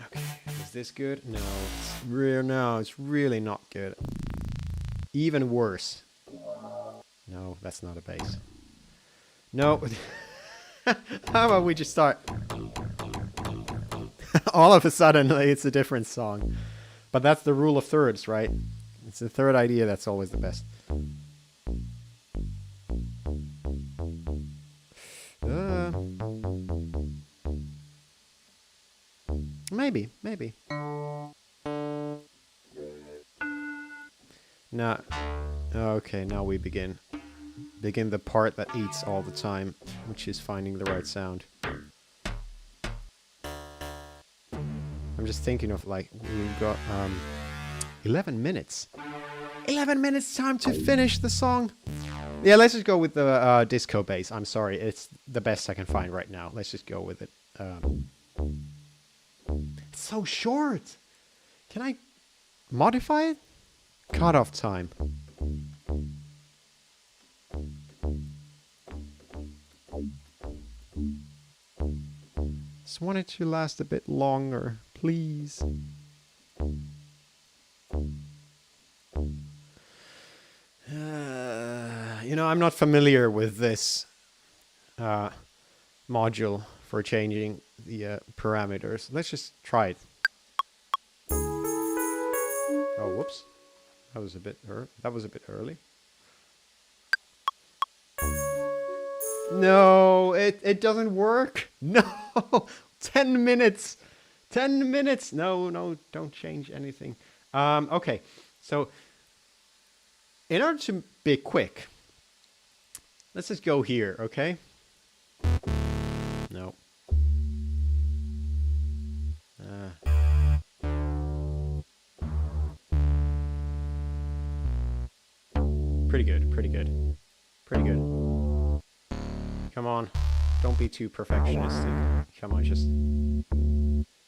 Okay, is this good? No, it's really not good. Even worse. No, that's not a bass. No. How about we just start? All of a sudden, it's a different song. But that's the rule of thirds, right? It's the third idea that's always the best. Maybe. Now, okay, now we begin the part that eats all the time, which is finding the right sound. I'm just thinking of, like, we've got 11 minutes. 11 minutes time to finish the song. Yeah, let's just go with the disco bass. I'm sorry, it's the best I can find right now. Let's just go with it. It's so short. Can I modify it? Cutoff time. Just want it to last a bit longer, please. You know, I'm not familiar with this module for changing the parameters. Let's just try it. Oh, whoops. That was a bit early. No, it doesn't work. No. 10 minutes. 10 minutes. No, don't change anything. Okay. So in order to be quick, let's just go here, okay? No. Pretty good. Come on. Don't be too perfectionistic. Come on, just...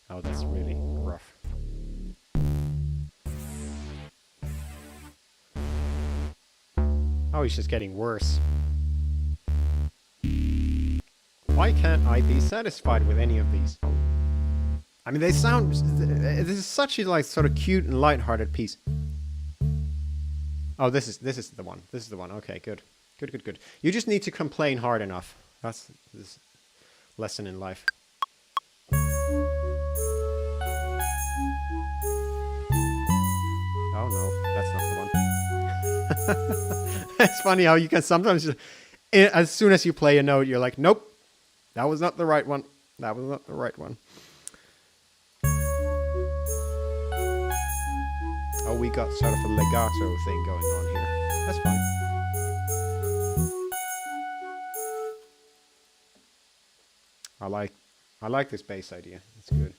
Oh, that's really rough. Oh, he's just getting worse. Why can't I be satisfied with any of these? I mean, they sound... This is such a, like, sort of cute and light-hearted piece. Oh, this is the one. This is the one. Okay, good. Good. You just need to complain hard enough. That's this lesson in life. Oh no, that's not the one. It's funny how you can sometimes just, as soon as you play a note, you're like, nope, that was not the right one. That was not the right one. Oh, we got sort of a legato thing going on here. That's fine. I like this bass idea. It's good.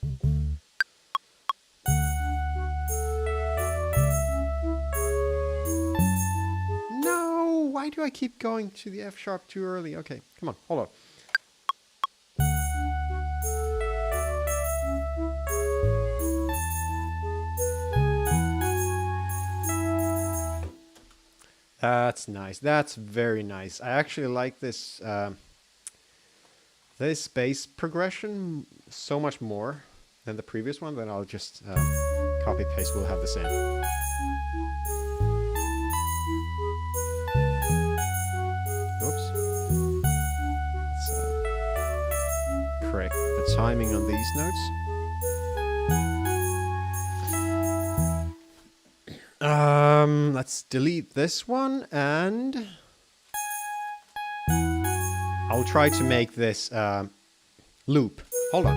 No, why do I keep going to the F sharp too early? Okay, come on, hold on. That's nice. That's very nice. I actually like this this bass progression so much more than the previous one. Then I'll just copy paste. We'll have the same. Oops. Let's correct the timing on these notes. Let's delete this one, and I'll try to make this loop. Hold on.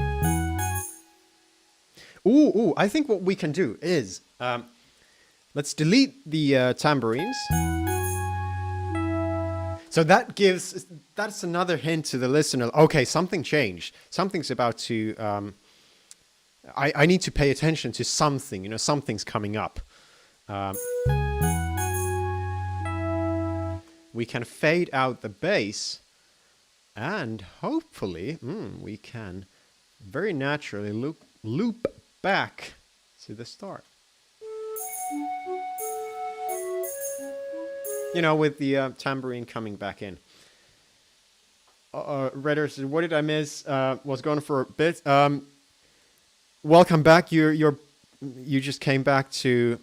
Ooh, I think what we can do is let's delete the tambourines. So that's another hint to the listener. Okay, something changed. Something's about to I need to pay attention to something, you know, something's coming up. We can fade out the bass, and hopefully we can very naturally loop back to the start. You know, with the tambourine coming back in. Redder says, what did I miss? Was gone for a bit. Welcome back. You just came back to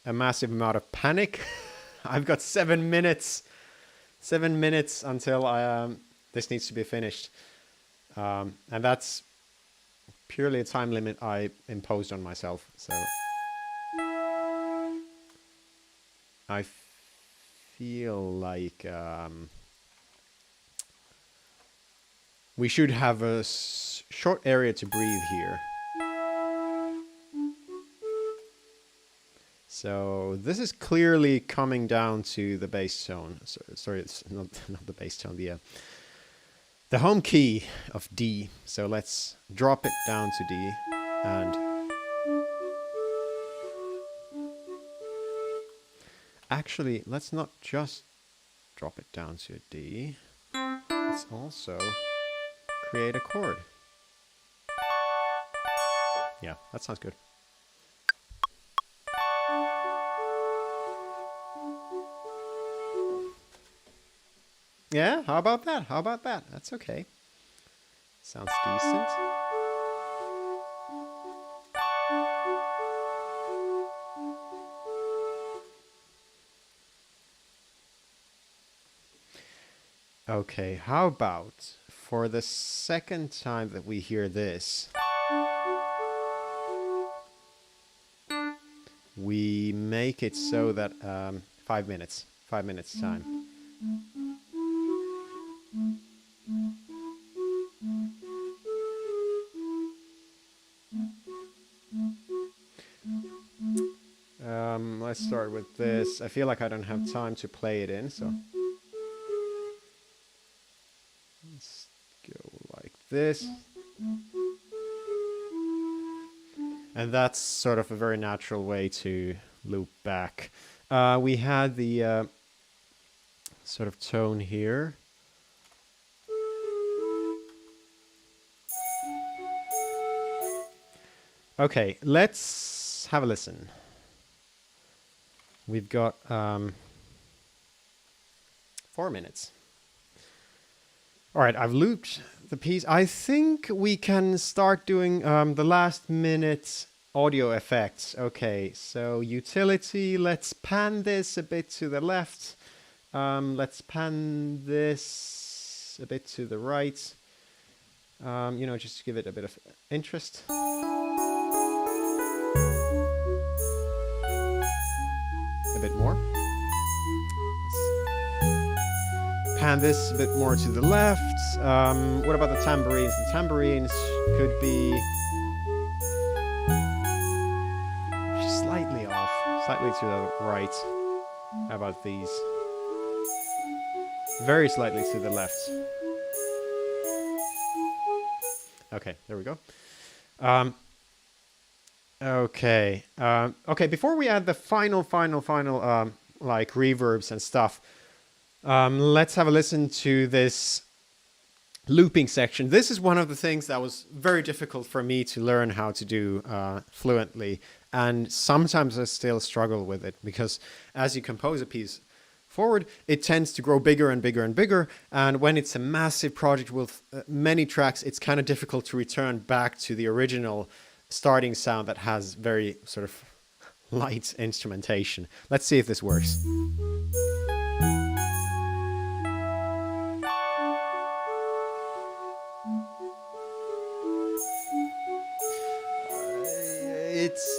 a massive amount of panic. I've got 7 minutes. 7 minutes until this needs to be finished. And that's purely a time limit I imposed on myself. So I feel like we should have a short area to breathe here. So this is clearly coming down to the bass tone. Sorry, it's not the bass tone, the home key of D. So let's drop it down to D, and actually let's not just drop it down to a D. Let's also create a chord. Yeah, that sounds good. Yeah, how about that? How about that? That's okay. Sounds decent. Okay, how about for the second time that we hear this, we make it so that 5 minutes time. Let's start with this. I feel like I don't have time to play it in, so let's go like this. And that's sort of a very natural way to loop back. We had the sort of tone here. Okay, let's have a listen. We've got 4 minutes. All right, I've looped the piece. I think we can start doing the last minute audio effects. Okay, so utility, let's pan this a bit to the left. Let's pan this a bit to the right. You know, just to give it a bit of interest. A bit more. Pan this a bit more to the left. What about the tambourines? The tambourines could be slightly off, slightly to the right. How about these? Very slightly to the left. Okay, there we go. Okay. Okay, before we add the final like reverbs and stuff, let's have a listen to this looping section. This is one of the things that was very difficult for me to learn how to do fluently, and sometimes I still struggle with it, because as you compose a piece forward, it tends to grow bigger and bigger and bigger, and when it's a massive project with many tracks, it's kind of difficult to return back to the original starting sound that has very sort of light instrumentation. Let's see if this works.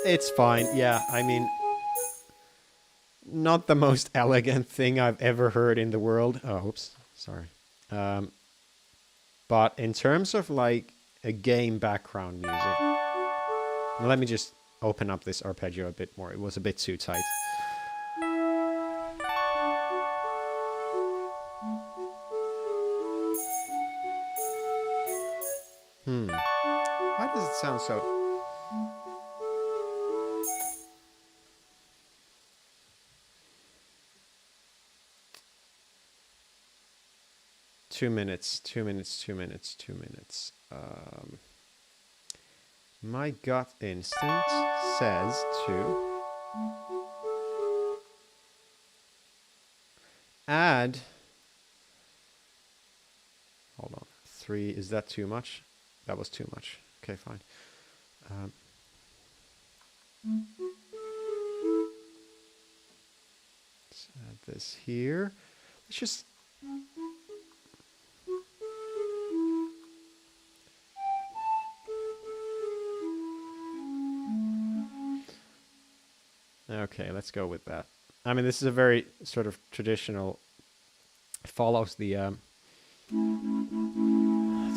It's fine. Yeah, I mean, not the most elegant thing I've ever heard in the world. Oh, oops, sorry. But in terms of like a game background music, let me just open up this arpeggio a bit more. It was a bit too tight. Why does it sound so... 2 minutes, 2 minutes, 2 minutes, 2 minutes. My gut instinct says to add... Hold on. 3, is that too much? That was too much. Okay, fine. Let's add this here. Let's just... Okay, let's go with that. I mean, this is a very sort of traditional, it follows the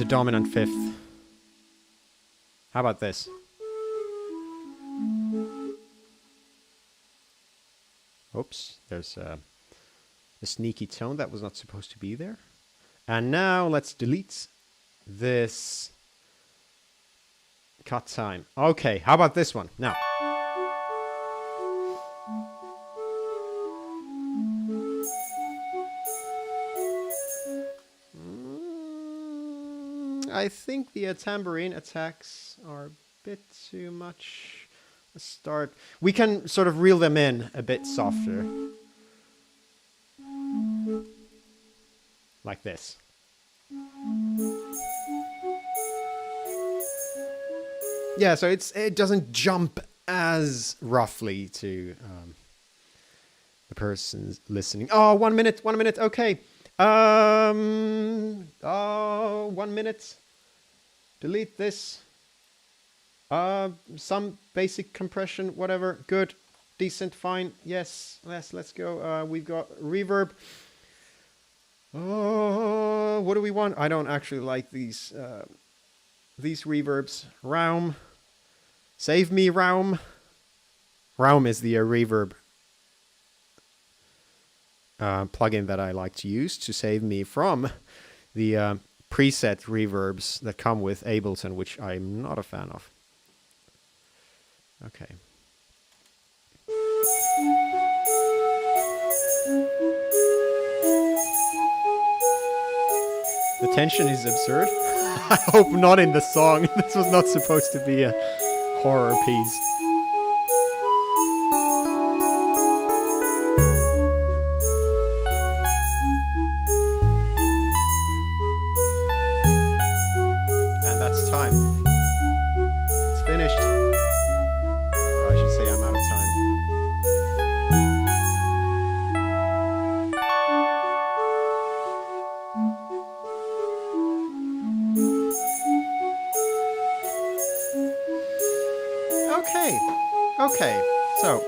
dominant fifth. How about this? Oops, there's a sneaky tone that was not supposed to be there. And now let's delete this cut time. Okay, how about this one? Now. I think the tambourine attacks are a bit too much. Let's start. We can sort of reel them in a bit softer. Like this. Yeah, so it doesn't jump as roughly to the person's listening. Oh, 1 minute, okay. 1 minute. Delete this. Some basic compression, whatever. Good. Decent, fine. Yes, let's go. We've got reverb. Oh, what do we want? I don't actually like these reverbs. Raum. Save me, Raum. Raum is the reverb plugin that I like to use to save me from the preset reverbs that come with Ableton, which I'm not a fan of. Okay. The tension is absurd. I hope not in the song. This was not supposed to be a horror piece. And that's time. It's finished. Or I should say I'm out of time. Okay, so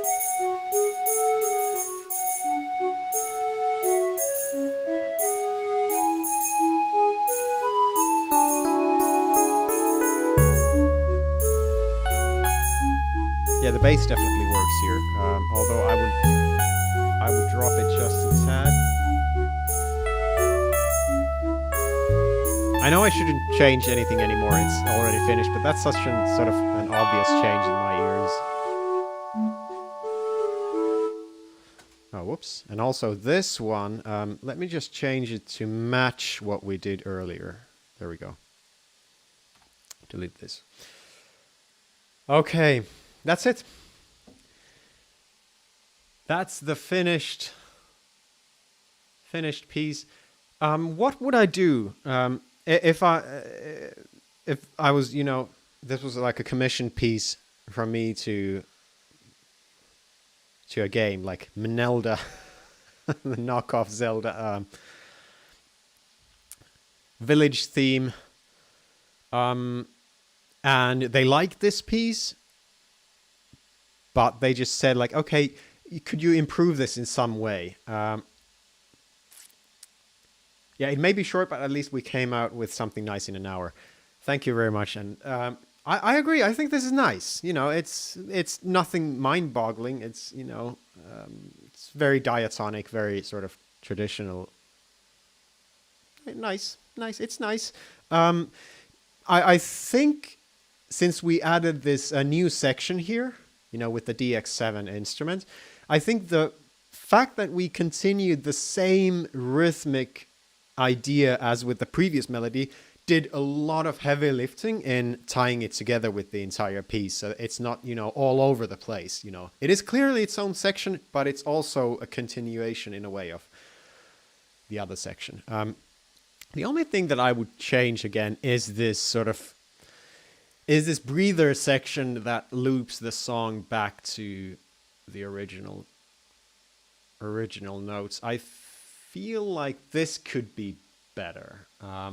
yeah, the bass definitely works here. Although I would drop it just a tad. I know I shouldn't change anything anymore. It's already finished, but that's such an sort of an obvious change in my ears. Oh, whoops. And also this one, let me just change it to match what we did earlier. There we go. Delete this. Okay, that's it. That's the finished piece. What would I do if I was, you know, this was like a commissioned piece from me to a game like Menelda, the knockoff Zelda village theme, and they liked this piece, but they just said like, okay, could you improve this in some way? Yeah, it may be short, but at least we came out with something nice in an hour. Thank you very much. And I agree. I think this is nice. You know, it's nothing mind-boggling. It's, you know, it's very diatonic, very sort of traditional. Nice. It's nice. I think since we added this new section here, you know, with the DX7 instrument, I think the fact that we continued the same rhythmic idea as with the previous melody did a lot of heavy lifting in tying it together with the entire piece. So it's not, you know, all over the place, you know. It is clearly its own section, but it's also a continuation in a way of the other section. The only thing that I would change again is this breather section that loops the song back to the original notes. I feel like this could be better. I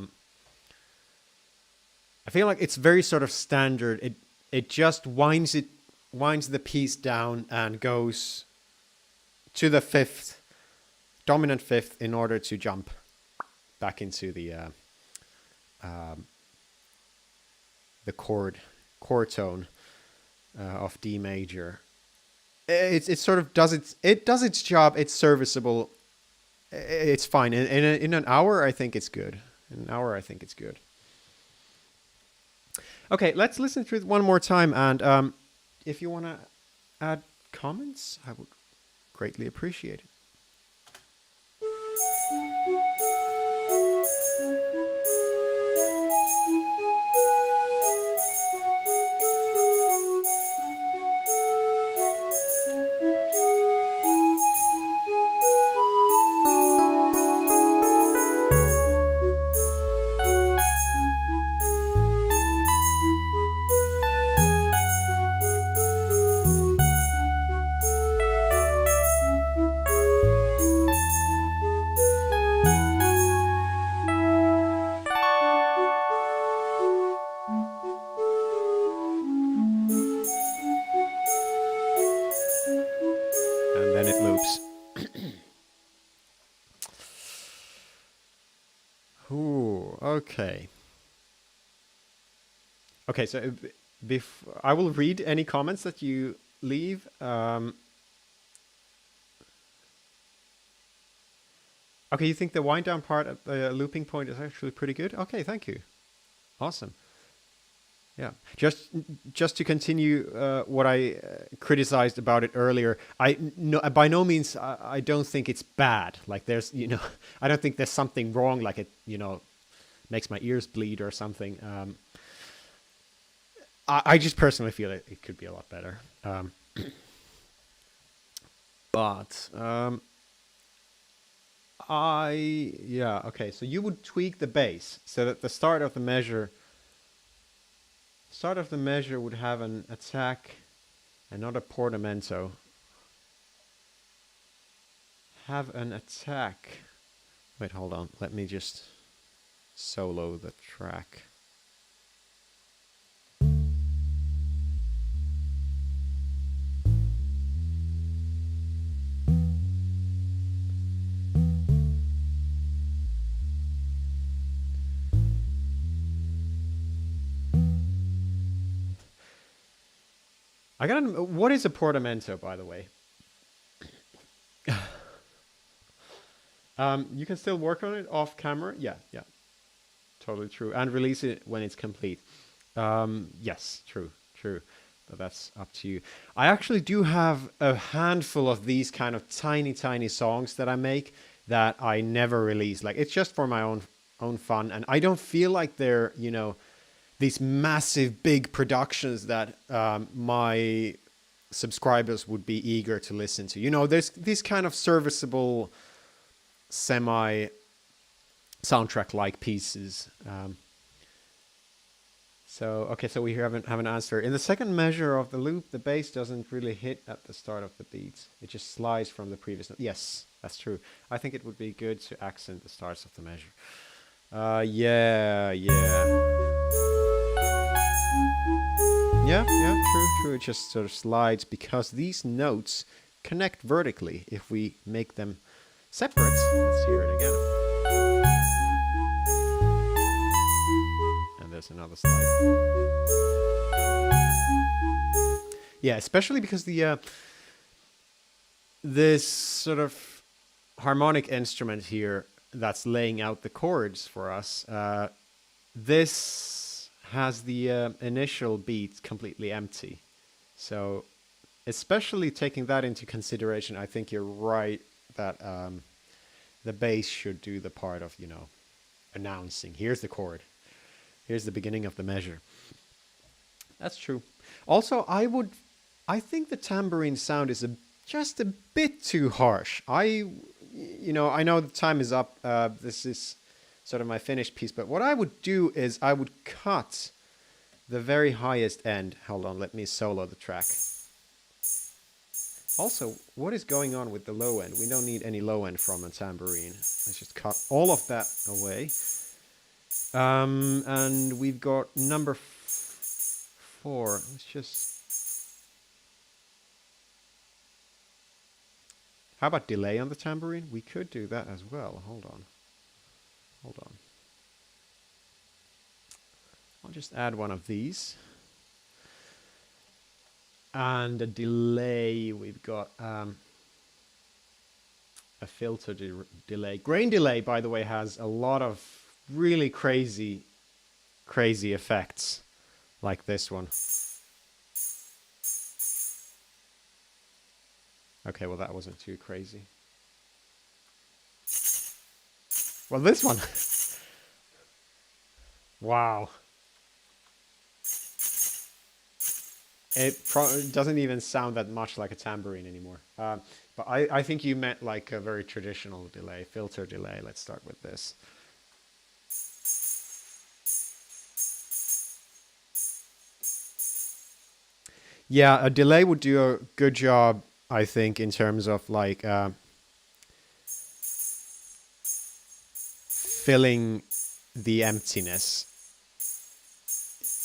feel like it's very sort of standard. It just winds the piece down and goes to the fifth, dominant fifth, in order to jump back into the chord tone of D major. It sort of does its job. It's serviceable. It's fine. In an hour, I think it's good. In an hour, I think it's good. Okay, let's listen to it one more time. And if you want to add comments, I would greatly appreciate it. And then it loops. Ooh, okay. Okay, so I will read any comments that you leave. Okay, you think the wind down part at the looping point is actually pretty good? Okay, thank you. Awesome. Yeah, just to continue what I criticized about it earlier. By no means I don't think it's bad. Like there's I don't think there's something wrong. Like it makes my ears bleed or something. I just personally feel it could be a lot better. But okay. So you would tweak the bass so that the start of the measure would have an attack and not a portamento. Have an attack. Wait, hold on. Let me just solo the track. What is a portamento, by the way? You can still work on it off camera. Yeah. Totally true. And release it when it's complete. Yes, true. But that's up to you. I actually do have a handful of these kind of tiny songs that I make that I never release. Like, it's just for my own fun. And I don't feel like they're, these massive big productions that my subscribers would be eager to listen to. There's these kind of serviceable semi soundtrack like pieces. So we have an answer. In the second measure of the loop, the bass doesn't really hit at the start of the beat. It just slides from the previous note. Yes, that's true. I think it would be good to accent the starts of the measure. Yeah, true. It just sort of slides because these notes connect vertically if we make them separate. Let's hear it again. And there's another slide. Yeah, especially because this sort of harmonic instrument here that's laying out the chords for us, this has the initial beat completely empty. So especially taking that into consideration, I think you're right that the bass should do the part of, announcing. Here's the chord. Here's the beginning of the measure. That's true. Also, I think the tambourine sound is just a bit too harsh. I know the time is up. This is sort of my finished piece, but what I would do is I would cut the very highest end. Hold on, let me solo the track. Also, what is going on with the low end? We don't need any low end from a tambourine. Let's just cut all of that away. And we've got number 4. Let's just... How about delay on the tambourine? We could do that as well. Hold on. I'll just add one of these. And a delay, we've got a filter delay. Grain delay, by the way, has a lot of really crazy effects, like this one. Okay, well, that wasn't too crazy. Well, this one. Wow. It doesn't even sound that much like a tambourine anymore. But I think you meant like a very traditional delay, filter delay. Let's start with this. Yeah, a delay would do a good job, I think, in terms of like filling the emptiness.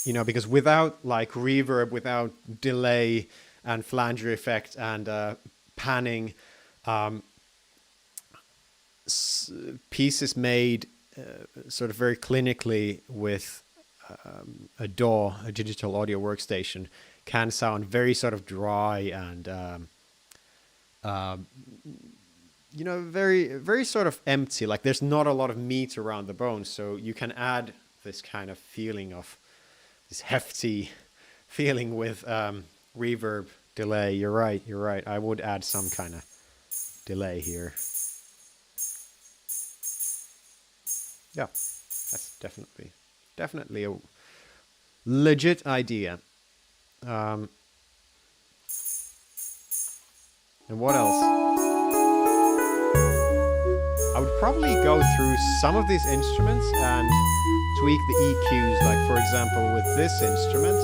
You know, because without like reverb, without delay and flanger effect and panning, pieces made sort of very clinically with a DAW, a digital audio workstation, can sound very sort of dry and you know, very sort of empty. Like there's not a lot of meat around the bones, so you can add this kind of feeling of this hefty feeling with reverb, delay. You're right. I would add some kind of delay here. Yeah, that's definitely a legit idea. And what else? I would probably go through some of these instruments and tweak the EQs, like for example with this instrument.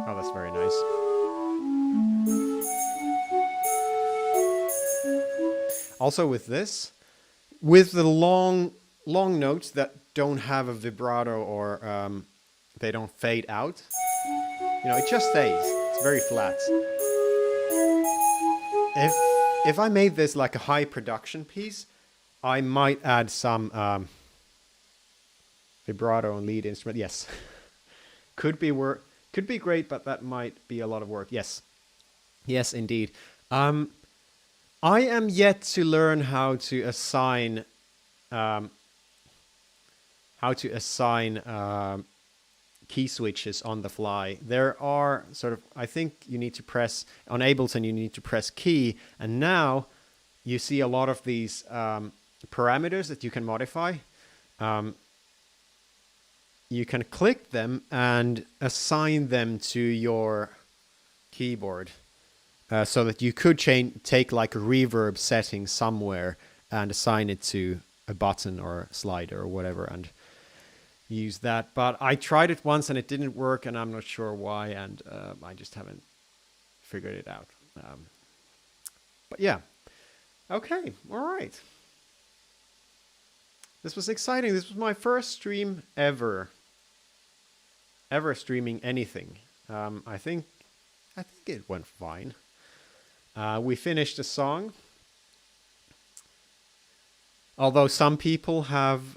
Oh, that's very nice. Also with this, with the long notes that don't have a vibrato or they don't fade out, you know, it just stays. It's very flat. If I made this like a high production piece, I might add some vibrato and lead instrument. Yes, could be great, but that might be a lot of work. Yes, indeed. I am yet to learn how to assign key switches on the fly. There are sort of, I think you need to press, on Ableton you need to press key, and now you see a lot of these parameters that you can modify. You can click them and assign them to your keyboard, so that you could take like a reverb setting somewhere and assign it to a button or a slider or whatever and use that. But I tried it once and it didn't work, and I'm not sure why, and I just haven't figured it out. But yeah. Okay, all right. This was exciting. This was my first stream ever streaming anything. I think it went fine. We finished a song. Although some people have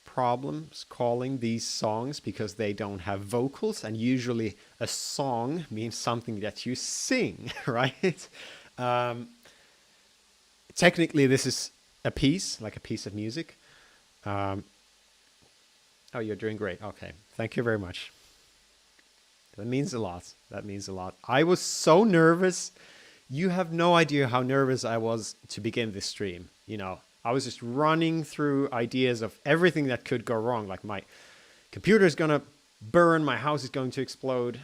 problems calling these songs because they don't have vocals, and usually a song means something that you sing, right? Technically, this is a piece, like a piece of music. Oh, you're doing great. Okay, thank you very much. That means a lot. I was so nervous. You have no idea how nervous I was to begin this stream. You know, I was just running through ideas of everything that could go wrong. Like my computer is going to burn. My house is going to explode.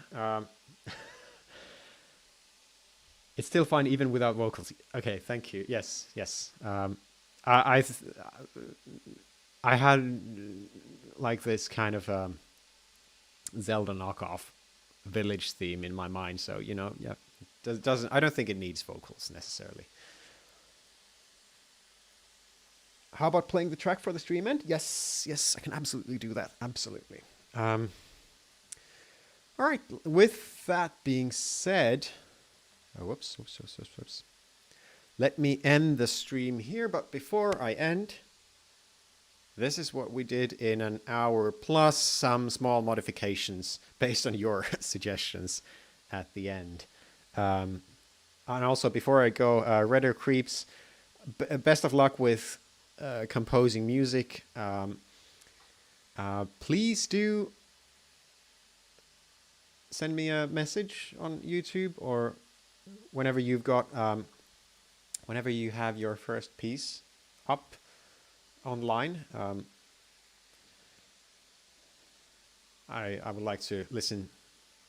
It's still fine even without vocals. Okay, thank you. Yes. I had like this kind of Zelda knockoff village theme in my mind. So, you know, yeah, I don't think it needs vocals necessarily. how about playing the track for the stream end? Yes, yes, I can absolutely do that. Absolutely. All right. With that being said, whoops. Let me end the stream here. But before I end, this is what we did in an hour, plus some small modifications based on your suggestions at the end. And also, before I go, Redder Creeps, best of luck with composing music. Please do send me a message on YouTube, or whenever you've got, whenever you have your first piece up online. I would like to listen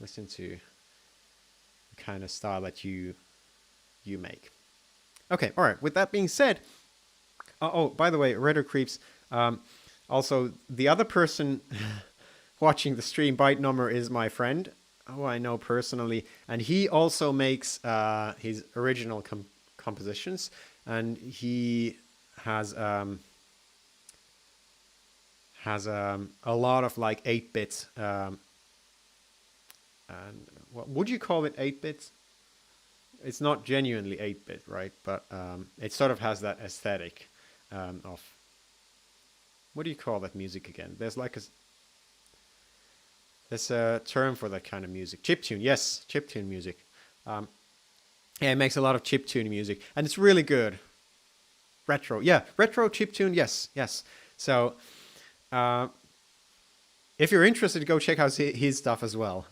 to the kind of style that you make. Okay, all right. With that being said, oh, by the way, Redder Creeps. Also, the other person watching the stream, Byte Number, is my friend, who I know personally, and he also makes his original compositions, and he has a lot of like 8-bit, and what would you call it? 8-bit? It's not genuinely 8-bit, right? But it sort of has that aesthetic of, what do you call that music again? There's a term for that kind of music. Chiptune, yes, chiptune music. Yeah, it makes a lot of chiptune music, and it's really good. Retro, yeah, retro chiptune, yes. So, if you're interested, go check out his stuff as well.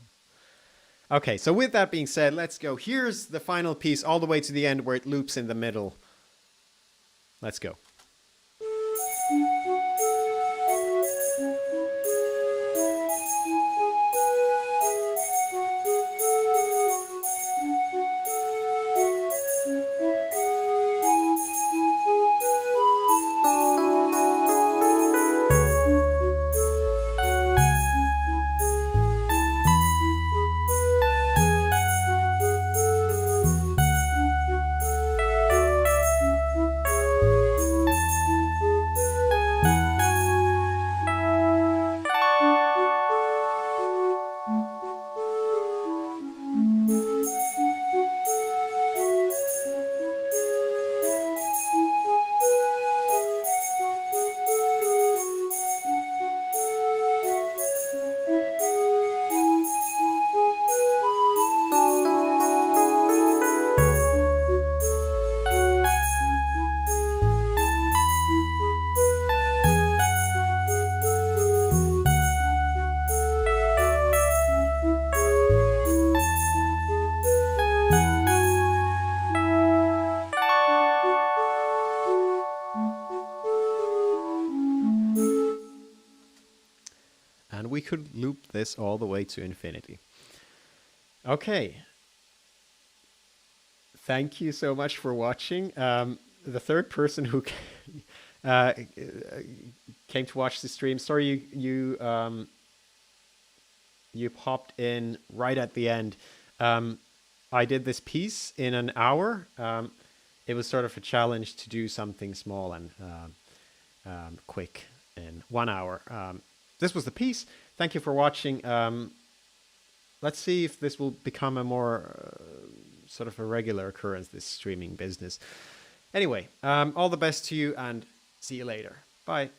Okay, so with that being said, let's go. Here's the final piece all the way to the end where it loops in the middle. Let's go. And we could loop this all the way to infinity. Okay. Thank you so much for watching. The third person who came to watch the stream, sorry you popped in right at the end. I did this piece in an hour. It was sort of a challenge to do something small and quick in 1 hour. This was the piece. Thank you for watching. Let's see if this will become a more sort of a regular occurrence, this streaming business. Anyway, all the best to you and see you later. Bye.